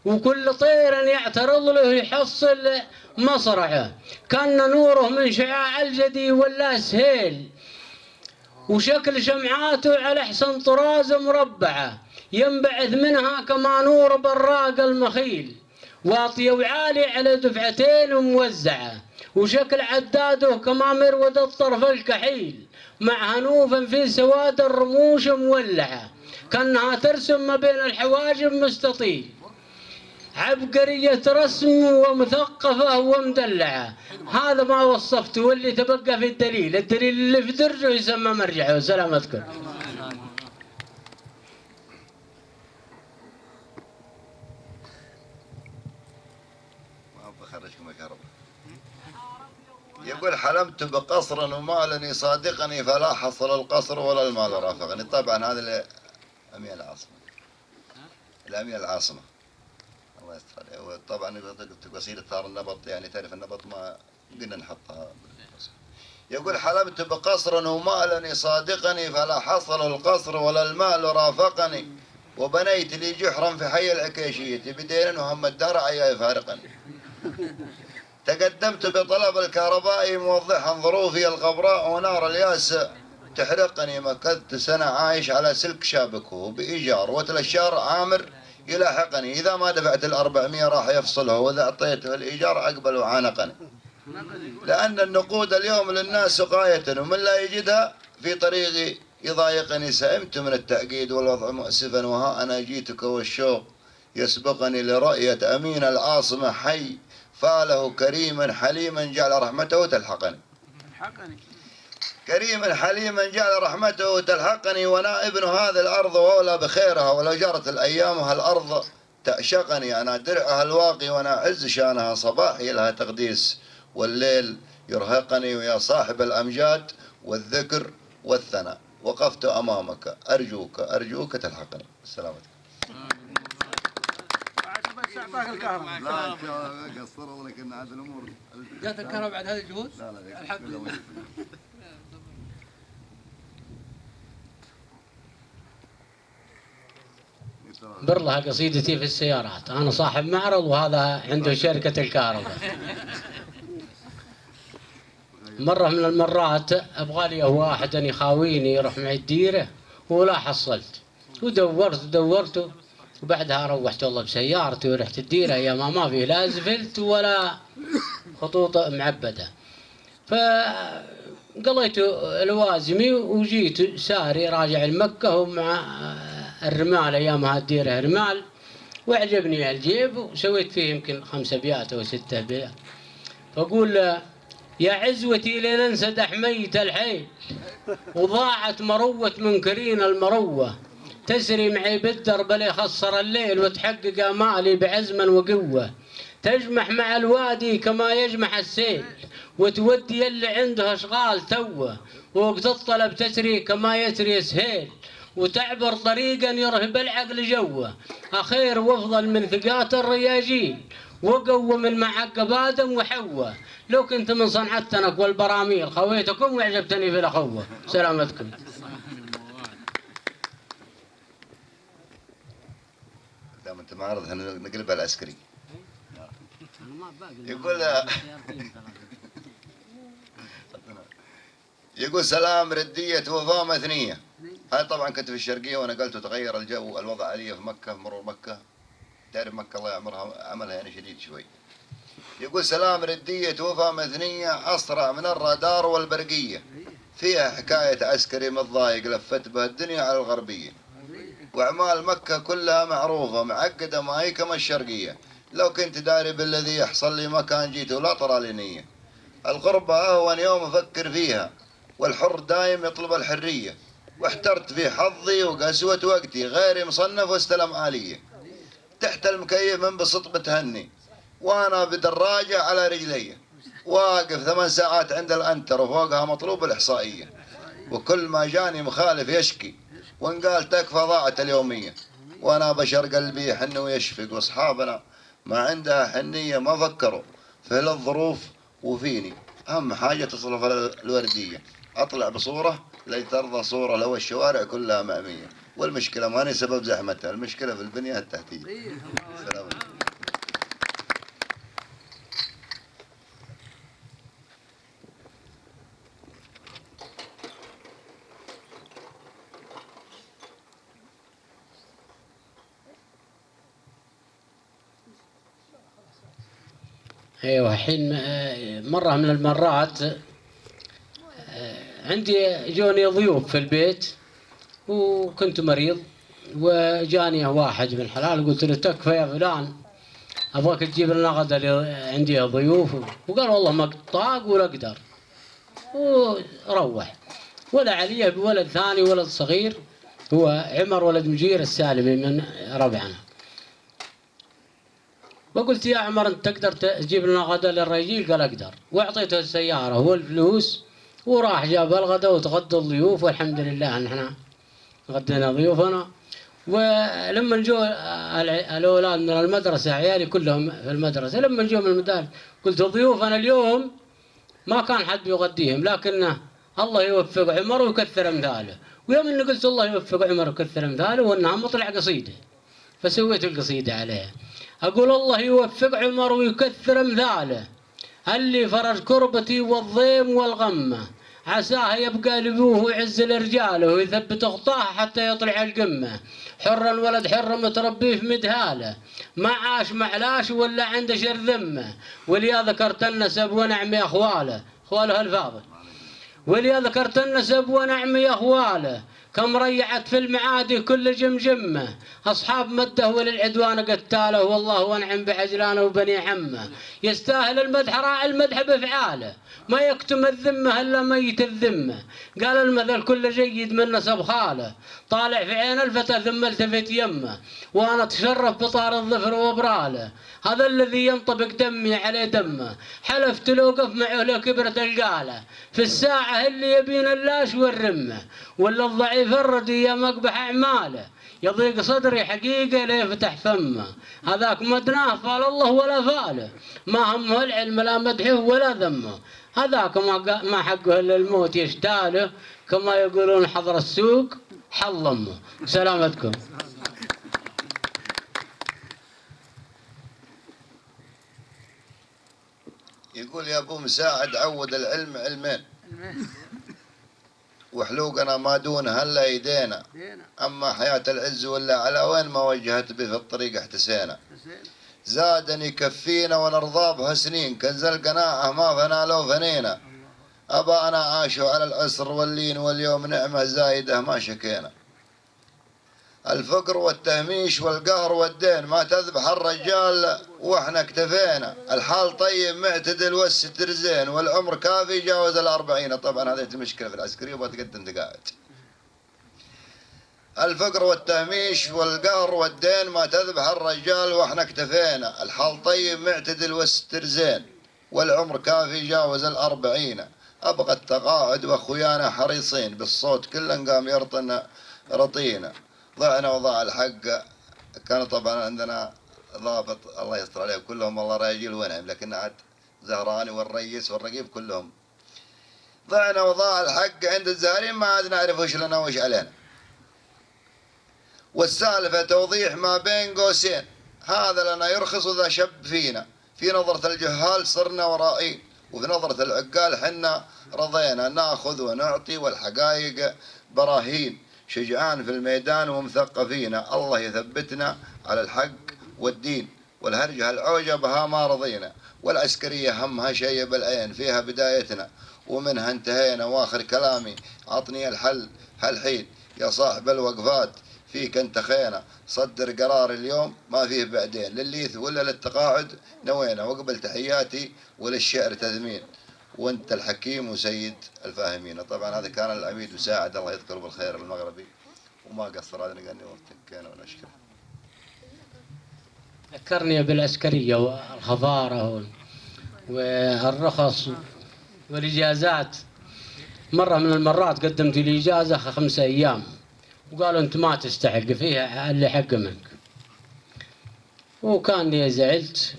وكل طير يعترض له يحصل مصرعه. كان نوره من شعاع الجدي ولا سهيل، وشكل شمعاته على حسن طراز مربعة، ينبعث منها كما نور براق المخيل، واطية وعالي على دفعتين موزعة، وشكل عداده كما مرود الطرف الكحيل، مع هنوف في سواد الرموش مولعة، كأنها ترسم ما بين الحواجب مستطيل. عبقرية رسم ومثقفة ومدلعة. هذا ما وصفته، واللي تبقى في الدليل اللي في درجه يسمى مرجعه. سلامتكم. ما بخرجكم يا كرم. يقول حلمت بقصر ومال صادقني فلا حصل القصر ولا المال رافقني. طبعا هذا الأمير العاصمة، الأمير العاصمة الله يستر عليه. طبعا قصيدة ثار النبط، يعني تعرف النبط ما قلنا نحطها. يقول حلمت بقصر ومال صادقني فلا حصل القصر ولا المال رافقني، وبنيت لي جحرا في حي العكيشية بدين وهم الدار عيا يفارقني. تقدمت بطلب الكهرباء موضحا ظروفي الغبراء ونار الياس تحرقني. مكثت سنة عايش على سلك شابكه بإيجار، وتلاشار عامر يلاحقني، إذا ما دفعت 400 راح يفصلها، وإذا أعطيته الإيجار أقبل وعانقني. لأن النقود اليوم للناس سقاية، ومن لا يجدها في طريقي يضايقني. سئمت من التأكيد والوضع مؤسفا، وها أنا جيتك والشوق يسبقني لرؤية أمين العاصمة حي، فاله كريما حليما جعل رحمته تلحقني. كريما حليما جعل رحمته تلحقني، وانا ابن هذه الارض واولى بخيرها، ولو جرت الايام هالارض تعشقني. انا درعها الواقي وانا اعز شانها، صباحي لها تقديس والليل يرهقني. ويا صاحب الامجاد والذكر والثناء وقفت امامك ارجوك ارجوك تلحقني. السلام عليكم. اعطاك الكهرباء. لا قصروا لك ان هذه الامور جات الكهرباء بعد هذه الجهود؟ لا الحمد لله. برلها قصيدتي في السيارات، أنا صاحب معرض وهذا عنده شركة الكهرباء. مرة من المرات أبغالي واحد أن يخاويني يروح معي الديرة ولا حصلت، ودورت وبعدها روحت والله بسيارتي ورحت الديرة، يا ما في لا زفلت ولا خطوط معبدة. فقضيت لوازمي وجيت ساري راجع المكة ومع الرمال، أيامها الديرة رمال، وعجبني الجيب وسويت فيه يمكن 5 أبيات أو 6 أبيات. فأقول يا عزوتي لننسى دحمية الحيل، وضاعت مروة منكرين المروة، تسري معي بالدرب لي خسر الليل، وتحقق آمالي بعزم وقوة، تجمح مع الوادي كما يجمح السيل، وتودي اللي عنده أشغال توه، ووقت الطلب تسري كما يسري سهيل، وتعبر طريقا يرهب العقل جوه، أخير وافضل من ثقات الرياجيل، وقوة من معقب آدم وحواء. لو كنت من صنعتنك والبراميل خويتكم وعجبتني في الأخوة. سلامتكم. دام انت معرض نقلبها العسكري. يقول سلام ردية وفاة مثنية. هاي طبعا كنت في الشرقية ونقلت وتغير الجو، الوضع علي في مكة، مرور مكة تعرف مكة الله يعمرها عملها يعني شديد شوي. يقول سلام ردية وفاة مثنية أسرع من الرادار والبرقية، فيها حكاية عسكري متضايق لفت به الدنيا على الغربية، وأعمال مكة كلها معروفة معقدة ما هي كما الشرقية. لو كنت داري بالذي يحصل لي ما كان جيت ولا طرى لي نية. الغربة أهون يوم أفكر فيها، والحر دايم يطلب الحرية، واحترت في حظي وقسوة وقتي، غيري مصنف واستلم آلية، تحت المكيف من بسط متهني، وانا بدراجة على رجلي، واقف 8 ساعات عند الانتر وفوقها مطلوب الاحصائية، وكل ما جاني مخالف يشكي، وان قال تكفى ضاعت اليومية، وانا بشر قلبي يحن ويشفق، واصحابنا ما عندها حنية ما فكروا في الظروف وفيني، اهم حاجة تصرف الوردية، اطلع بصورة لي ترضى صورة، لو الشوارع كلها مأمية، والمشكلة ماني سبب زحمتها، المشكلة في البنية التحتية. السلام عليكم. ايوه، حين مرة من المرات عندي جوني ضيوف في البيت وكنت مريض، وجاني واحد من حلال قلت له تكفى يا فلان، ابغاك تجيب لنا غدا عندي ضيوف، وقال والله ما طاق ولا اقدر، وروح. ولا علي بولد ثاني، ولد صغير هو عمر ولد مجير السالمي من ربعنا. وقلت يا عمر انت تقدر تجيب لنا غدا للرجيل؟ قال اقدر، واعطيته السياره والفلوس، وراح جاب الغدا وتغدى الضيوف، والحمد لله نحن غدينا ضيوفنا. ولما جو الاولاد من المدرسه، عيالي كلهم في المدرسه، لما جو من المدارس قلت ضيوفنا اليوم ما كان حد بيغديهم، لكن الله يوفق عمر ويكثر امثاله. ويوم اني قلت الله يوفق عمر ويكثر امثاله، وانها مطلع قصيده، فسويت القصيده عليها، اقول الله يوفق عمر ويكثر امثاله، اللي فرج كربتي والضيم والغمه، عساه يبقى لبوه ويعز لرجاله، ويثبت اخطاه حتى يطلع القمه، حر الولد حر متربيه في مدهاله، ما عاش معلاش ولا عنده شر ذمه، وليا ذكرت النسب ونعم يا اخواله الفاضل، وليا ذكرت النسب ونعم يا اخواله، كم ريعت في المعادي كل جمجمه، اصحاب مده وللعدوان قتاله، والله وانعم بعجلانه وبني عمه، يستاهل المدح راعي المدح بافعاله، ما يكتم الذمه الا ميت الذمه، قال المثل كل جيد من نسب خاله، طالع في عين الفتى ثم التفت يمه، وانا اتشرف بطار الظفر وبراله، هذا الذي ينطبق دمي عليه دمه، حلفت لو وقف معه لو كبرت القاله، في الساعه اللي يبين اللاش والرمه، ولا الضعيف الردي يا مقبح اعماله، يضيق صدري حقيقه ليفتح فمه، هذاك مدناه فال الله ولا فاله، ما همه العلم لا مدحه ولا ذمه، هذاك ما حقه الا الموت يشتاله، كما يقولون حضر السوق حل امه. سلامتكم. يقول يا ابو مساعد عود العلم علمين، وحلوقنا ما دونها الا يدينا، اما حياة العز ولا على وين ما وجهت به في الطريق احتسينا، زادني كفينا ونرضى بها سنين، كنز القناعة ما فنا لو فنينا، ابانا عاشوا على العسر واللين، واليوم نعمة زايدة ما شكينا، الفقر والتهميش والقهر والدين ما تذبح الرجال واحنا اكتفينا، الحال طيب معتدل والستر زين، والعمر كافي جاوز 40. طبعا هذه المشكلة في العسكرية وبتقدم دقائق. الفقر والتهميش والقهر والدين ما تذبح الرجال واحنا اكتفينا، الحال طيب معتدل والستر زين، والعمر كافي جاوز 40. ابغى التقاعد واخويانا حريصين، بالصوت كل قام يرطن رطينا، ضعنا وضاع الحق. كانوا طبعا عندنا ضابط الله يستر عليه كلهم والله راجل ونعم، لكن عاد زهراني والريس والرقيب كلهم ضعنا وضاع الحق عند الزهرين، ما عاد نعرف وش لنا وش علينا، والسالفة توضيح ما بين قوسين، هذا لنا يرخص وذا شب فينا، في نظرة الجهال صرنا ورائين، وفي نظرة العقال حنا رضينا، ناخذ ونعطي والحقائق براهين، شجعان في الميدان ومثقفين، الله يثبتنا على الحق والدين، والهرجة العوجة بها ما رضينا، والعسكرية همها شيء بالعين، فيها بدايتنا ومنها انتهينا، واخر كلامي عطني الحل هالحين يا صاحب الوقفات، فيك انت خينا، صدر قرار اليوم ما فيه بعدين، للليث ولا للتقاعد نوينا، وقبل تحياتي وللشعر تذمين، وانت الحكيم وسيد الفاهمين. طبعا هذا كان العميد مساعد الله يذكره بالخير المغربي وما قصر، هذا قال وقتك ونشكره. ذكرني بالعسكرية والخفارة والرخص والإجازات. مرة من المرات قدمت لي إجازة 5 أيام وقالوا أنت ما تستحق فيها اللي حق منك، وكان زعلت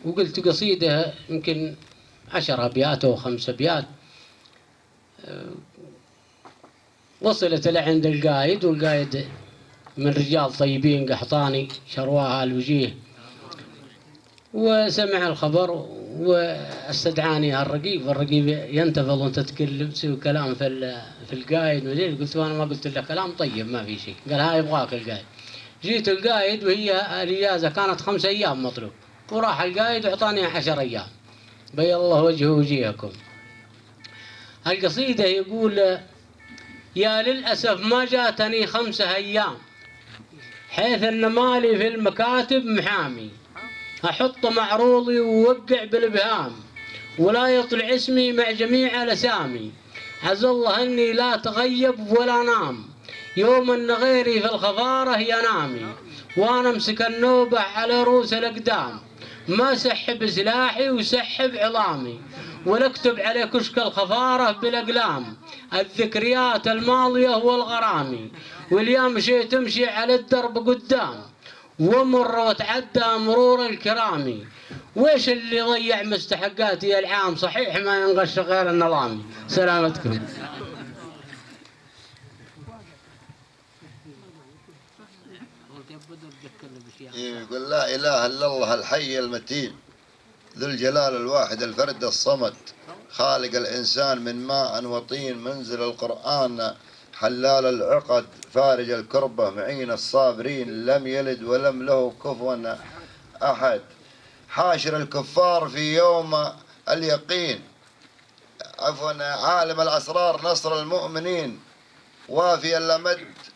وقلت قصيدة يمكن 10 أبيات أو 5 أبيات، وصلت لعند القايد، والقايد من رجال طيبين قحطاني شرواها الوجيه، وسمع الخبر واستدعاني الرقيب، والرقيب ينتفض وانت تتكلم تسوي كلام في القايد. قلت وانا ما قلت له كلام طيب ما في شيء. قال ها يبغاك القايد. جيت القايد وهي الاجازه كانت 5 أيام مطلوب، وراح القايد واعطاني 10 أيام. بيض الله وجهه وجيهكم. القصيده يقول: يا للاسف ما جاتني 5 أيام، حيث ان مالي في المكاتب محامي، احط معروضي ووقع بالابهام، ولا يطلع اسمي مع جميع الاسامي. عز الله اني لا تغيب ولا نام، يوم ان غيري في الخفاره ينامي، وانا امسك النوبه على رؤوس الاقدام، ما سحب سلاحي وسحب عظامي، ونكتب على كشك الخفاره بالاقلام الذكريات الماضيه والغرامي، واليوم مشي تمشي على الدرب قدام، ومر وتعدى مرور الكرامي. ويش اللي ضيع مستحقاتي العام؟ صحيح ما ينغش غير النظامي. سلامتكم. يقول: لا إله إلا الله الحي المتين، ذو الجلال الواحد الفرد الصمد، خالق الإنسان من ماء وطين، منزل القرآن حلال العقد، فارج الكربة معين الصابرين، لم يلد ولم له كفوا أحد، حاشر الكفار في يوم اليقين، عفوا عالم الأسرار نصر المؤمنين، وافيا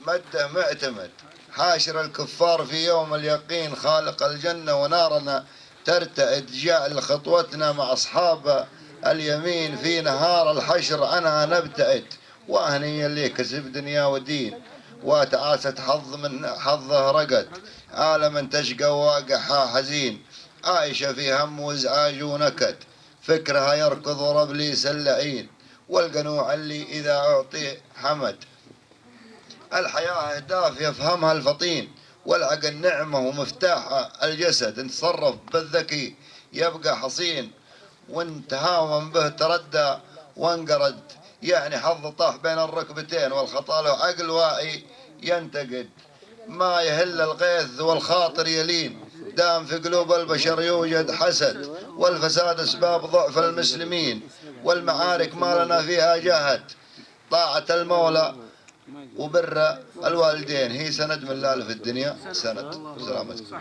مده معتمد، حاشر الكفار في يوم اليقين، خالق الجنة ونارنا ترتئد، جعل خطوتنا مع أصحاب اليمين، في نهار الحشر أنا نبتئد، وأهني اللي كسب دنيا ودين، وتعاسة حظ من حظه رقد، عالما تشقى واقعها حزين، عايشة في هم وازعاج ونكد، فكرها يركض وربليس اللعين، والقنوع اللي إذا أعطي حمد، الحياة أهداف يفهمها الفطين، والعقل نعمة ومفتاح الجسد، إن تصرف بالذكي يبقى حصين، وإن تهاون به تردى وانقرد، يعني حظ طاح بين الركبتين، والخطأ له عقل واعي ينتقد، ما يهل الغيث والخاطر يلين، دام في قلوب البشر يوجد حسد، والفساد أسباب ضعف المسلمين، والمعارك ما لنا فيها جهد، طاعة المولى وبر الوالدين هي سند من الله في الدنيا سند. سلامتكم.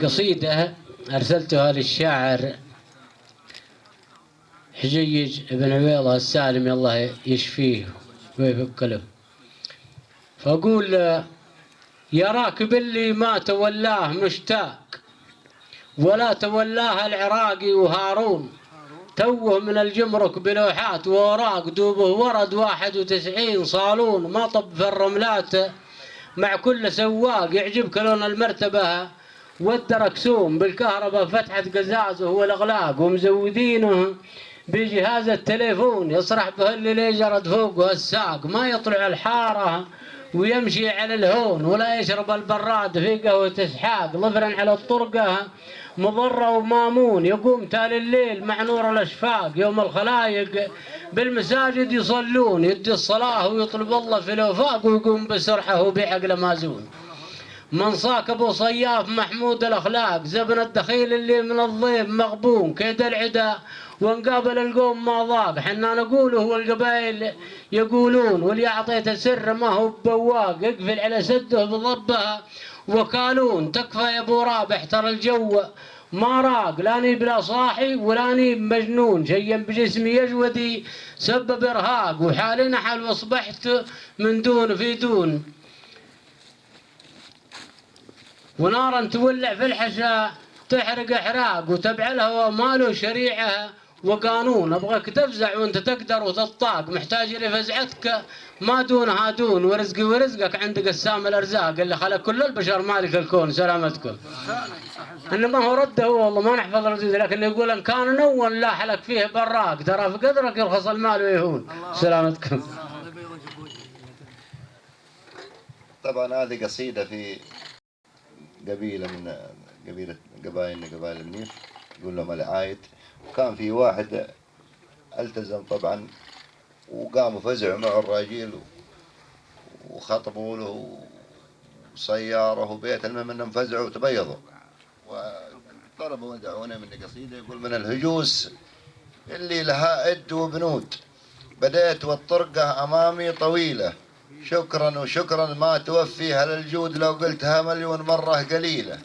قصيدة أرسلتها للشاعر حجيج بن عويضة السالمي الله يشفيه ويفك له. فأقول: يا راكب اللي ما تولاه مشتاق، ولا تولاه العراقي وهارون، توه من الجمرك بلوحات ووراق، دوبه ورد 91 صالون، ما طب في الرملات مع كل سواق، يعجبك لون المرتبة والدركسوم، بالكهرباء فتحة قزازه والأغلاق، ومزودينه بجهاز التليفون، يصرح به اللي جرد فوقه الساق، ما يطلع الحارة ويمشي على الهون، ولا يشرب البراد في قهوة اسحاق، ظفرا على الطرقة مضرة ومامون، يقوم تال الليل مع نور الأشفاق، يوم الخلايق بالمساجد يصلون، يدي الصلاة ويطلب الله في الوفاق، ويقوم بسرحه بعقل مازون. من صاك ابو صياف محمود الاخلاق، زبن الدخيل اللي من الضيب مغبون، كيد العدا ونقابل القوم ما ضاق، حنا نقوله والقبائل يقولون، واللي اعطيت السر ما هو بواق، يقفل على سده بضبها وكالون، تكفى يا ابو رابح ترى الجو ما راق، لاني بلا صاحي ولاني مجنون، شيا بجسمي يجودي سبب ارهاق، وحالي نحل واصبحت من دون في دون، ونارا تولع في الحشاء تحرق إحراق وتبع الهوى ما له شريعة وقانون. أبغاك تفزع وأنت تقدر وتطاق، محتاج لفزعتك ما دونها دون، ورزقي ورزقك عند قسام الأرزاق اللي خلق كل البشر مالك الكون. سلامتكم. إنما هو رده هو والله ما نحفظ ردود، لكن يقول إن كان نون لا حلك فيه براق، ترى في قدرك يرخص المال ويهون. سلامتكم. طبعا هذه قصيدة في قبيلة من قبائل منيف، يقول لهم العايد. وكان في واحد التزم طبعا وقاموا فزعوا معه الراجيل وخطبوا له وسياره وبيت، المهم انهم فزعوا وتبيضوا وطلبوا ودعونا من قصيدة يقول: من الهجوس اللي لها إد وبنود بديت والطرقة أمامي طويلة، شكرا وشكرا ما توفيها للجود، لو قلتها مليون مرة قليلة.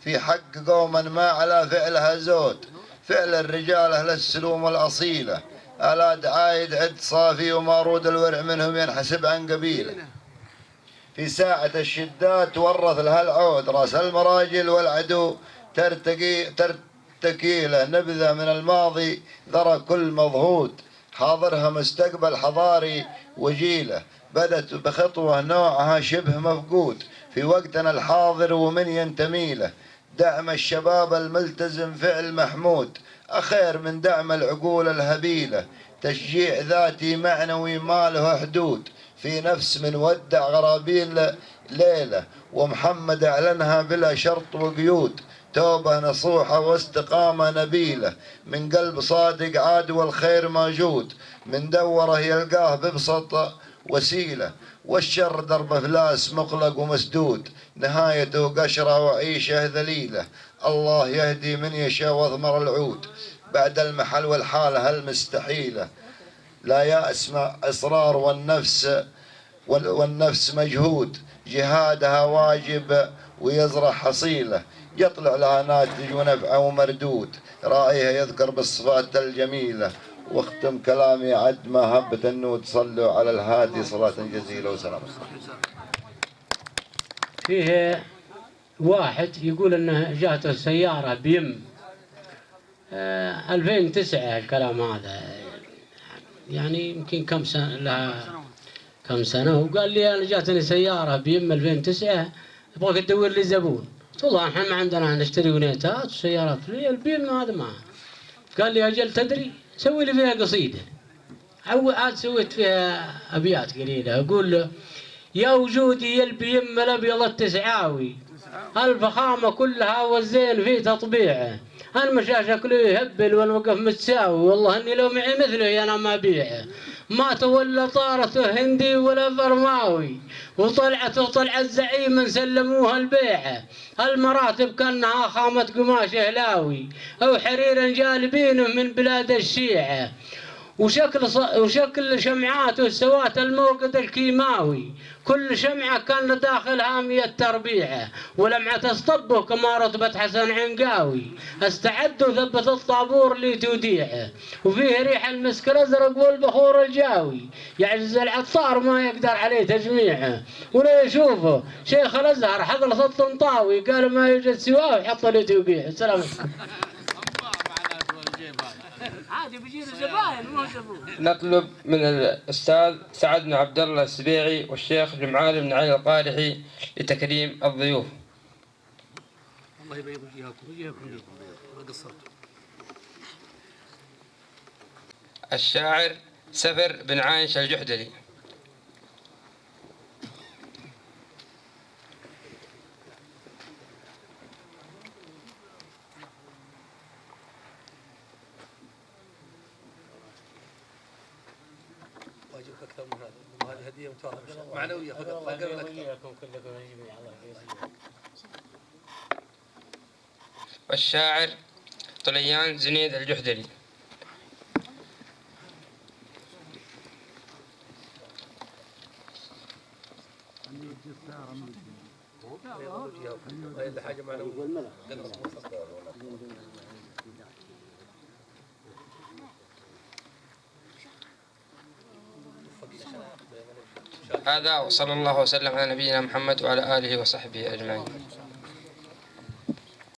في حق قوما ما على فعلها زود، فعل الرجال أهل السلوم الأصيلة. ألاد عايد عد صافي ومارود الورع منهم ينحسب عن قبيلة. في ساعة الشدات ورث لها العود، راس المراجل والعدو ترتكي له نبذة من الماضي ذرى كل مضغوط، حاضرها مستقبل حضاري وجيله، بدت بخطوة نوعها شبه مفقود في وقتنا الحاضر ومن ينتمي له. دعم الشباب الملتزم فعل محمود، أخير من دعم العقول الهبيلة. تشجيع ذاتي معنوي ما له حدود، في نفس من ودع غرابيل ليلة، ومحمد أعلنها بلا شرط وقيود. توبة نصوحة واستقامة نبيلة، من قلب صادق عاد والخير موجود، من دوره يلقاه ببسط وسيلة، والشر درب افلاس مقلق ومسدود، نهايته قشرة وعيشه ذليلة. الله يهدي من يشاء واضمر العود، بعد المحل والحالة المستحيلة. لا يأس مع إصرار والنفس مجهود، جهادها واجب ويزرع حصيلة، يطلع لها ناتج ونفع ومردود، رائها يذكر بالصفات الجميلة. واختم كلامي عد ما هبت النود، صلوا على الهادي صلاة جزيلة وسلام. فيه واحد يقول انه جاته سيارة بيم 2009 الكلام هذا، يعني يمكن كم سنة لها كم سنة، وقال لي أنا جاتني سيارة بيم 2009 أبغاك تدور لي زبون. والله احنا ما عندنا نشتري ونيتات وسيارات، لي البيم هذا ما. قال لي أجل تدري سوي لي فيها قصيدة. عاد سويت فيها أبيات قليلة، أقول له: يا وجودي يا البيم الأبيض التسعاوي، الفخامة كلها والزين في تطبيعه، المشى شكله يهبل والوقف متساوي، والله اني لو معي مثله انا ما بيعه، ما تولى طارته هندي ولا برماوي، وطلعته طلعت زعيما سلموها البيعه، المراتب كانها خامة قماش هلاوي او حرير جالبينه من بلاد الشيعة، وشكل شمعاته سوات الموقد الكيماوي، كل شمعة كان داخلها 100 تربيعة، ولمعة اصطبه كما رتبة حسن عنقاوي، استعد وثبت الطابور اللي توديعه، وفيه ريح المسك الازرق والبخور الجاوي، يعجز العطار ما يقدر عليه تجميعه، ولا يشوفه شيخ الازهر حضرة الطنطاوي قال ما يوجد سواه وحط له توقيع. السلام عليكم. نطلب من الأستاذ سعد بن عبد الله السبيعي والشيخ جمعان بن علي القارحي لتكريم الضيوف. الله يبيض وجهكم قصرتوا. الشاعر سفر بن عايش الجحدلي. واجبك أكثر من هذا، وهذه هدية معنوية فقط لا قبل أكثر. والشاعر طليان زنيد الجحدلي. حاجة معنوية. هذا وصلى الله وسلم على نبينا محمد وعلى آله وصحبه أجمعين.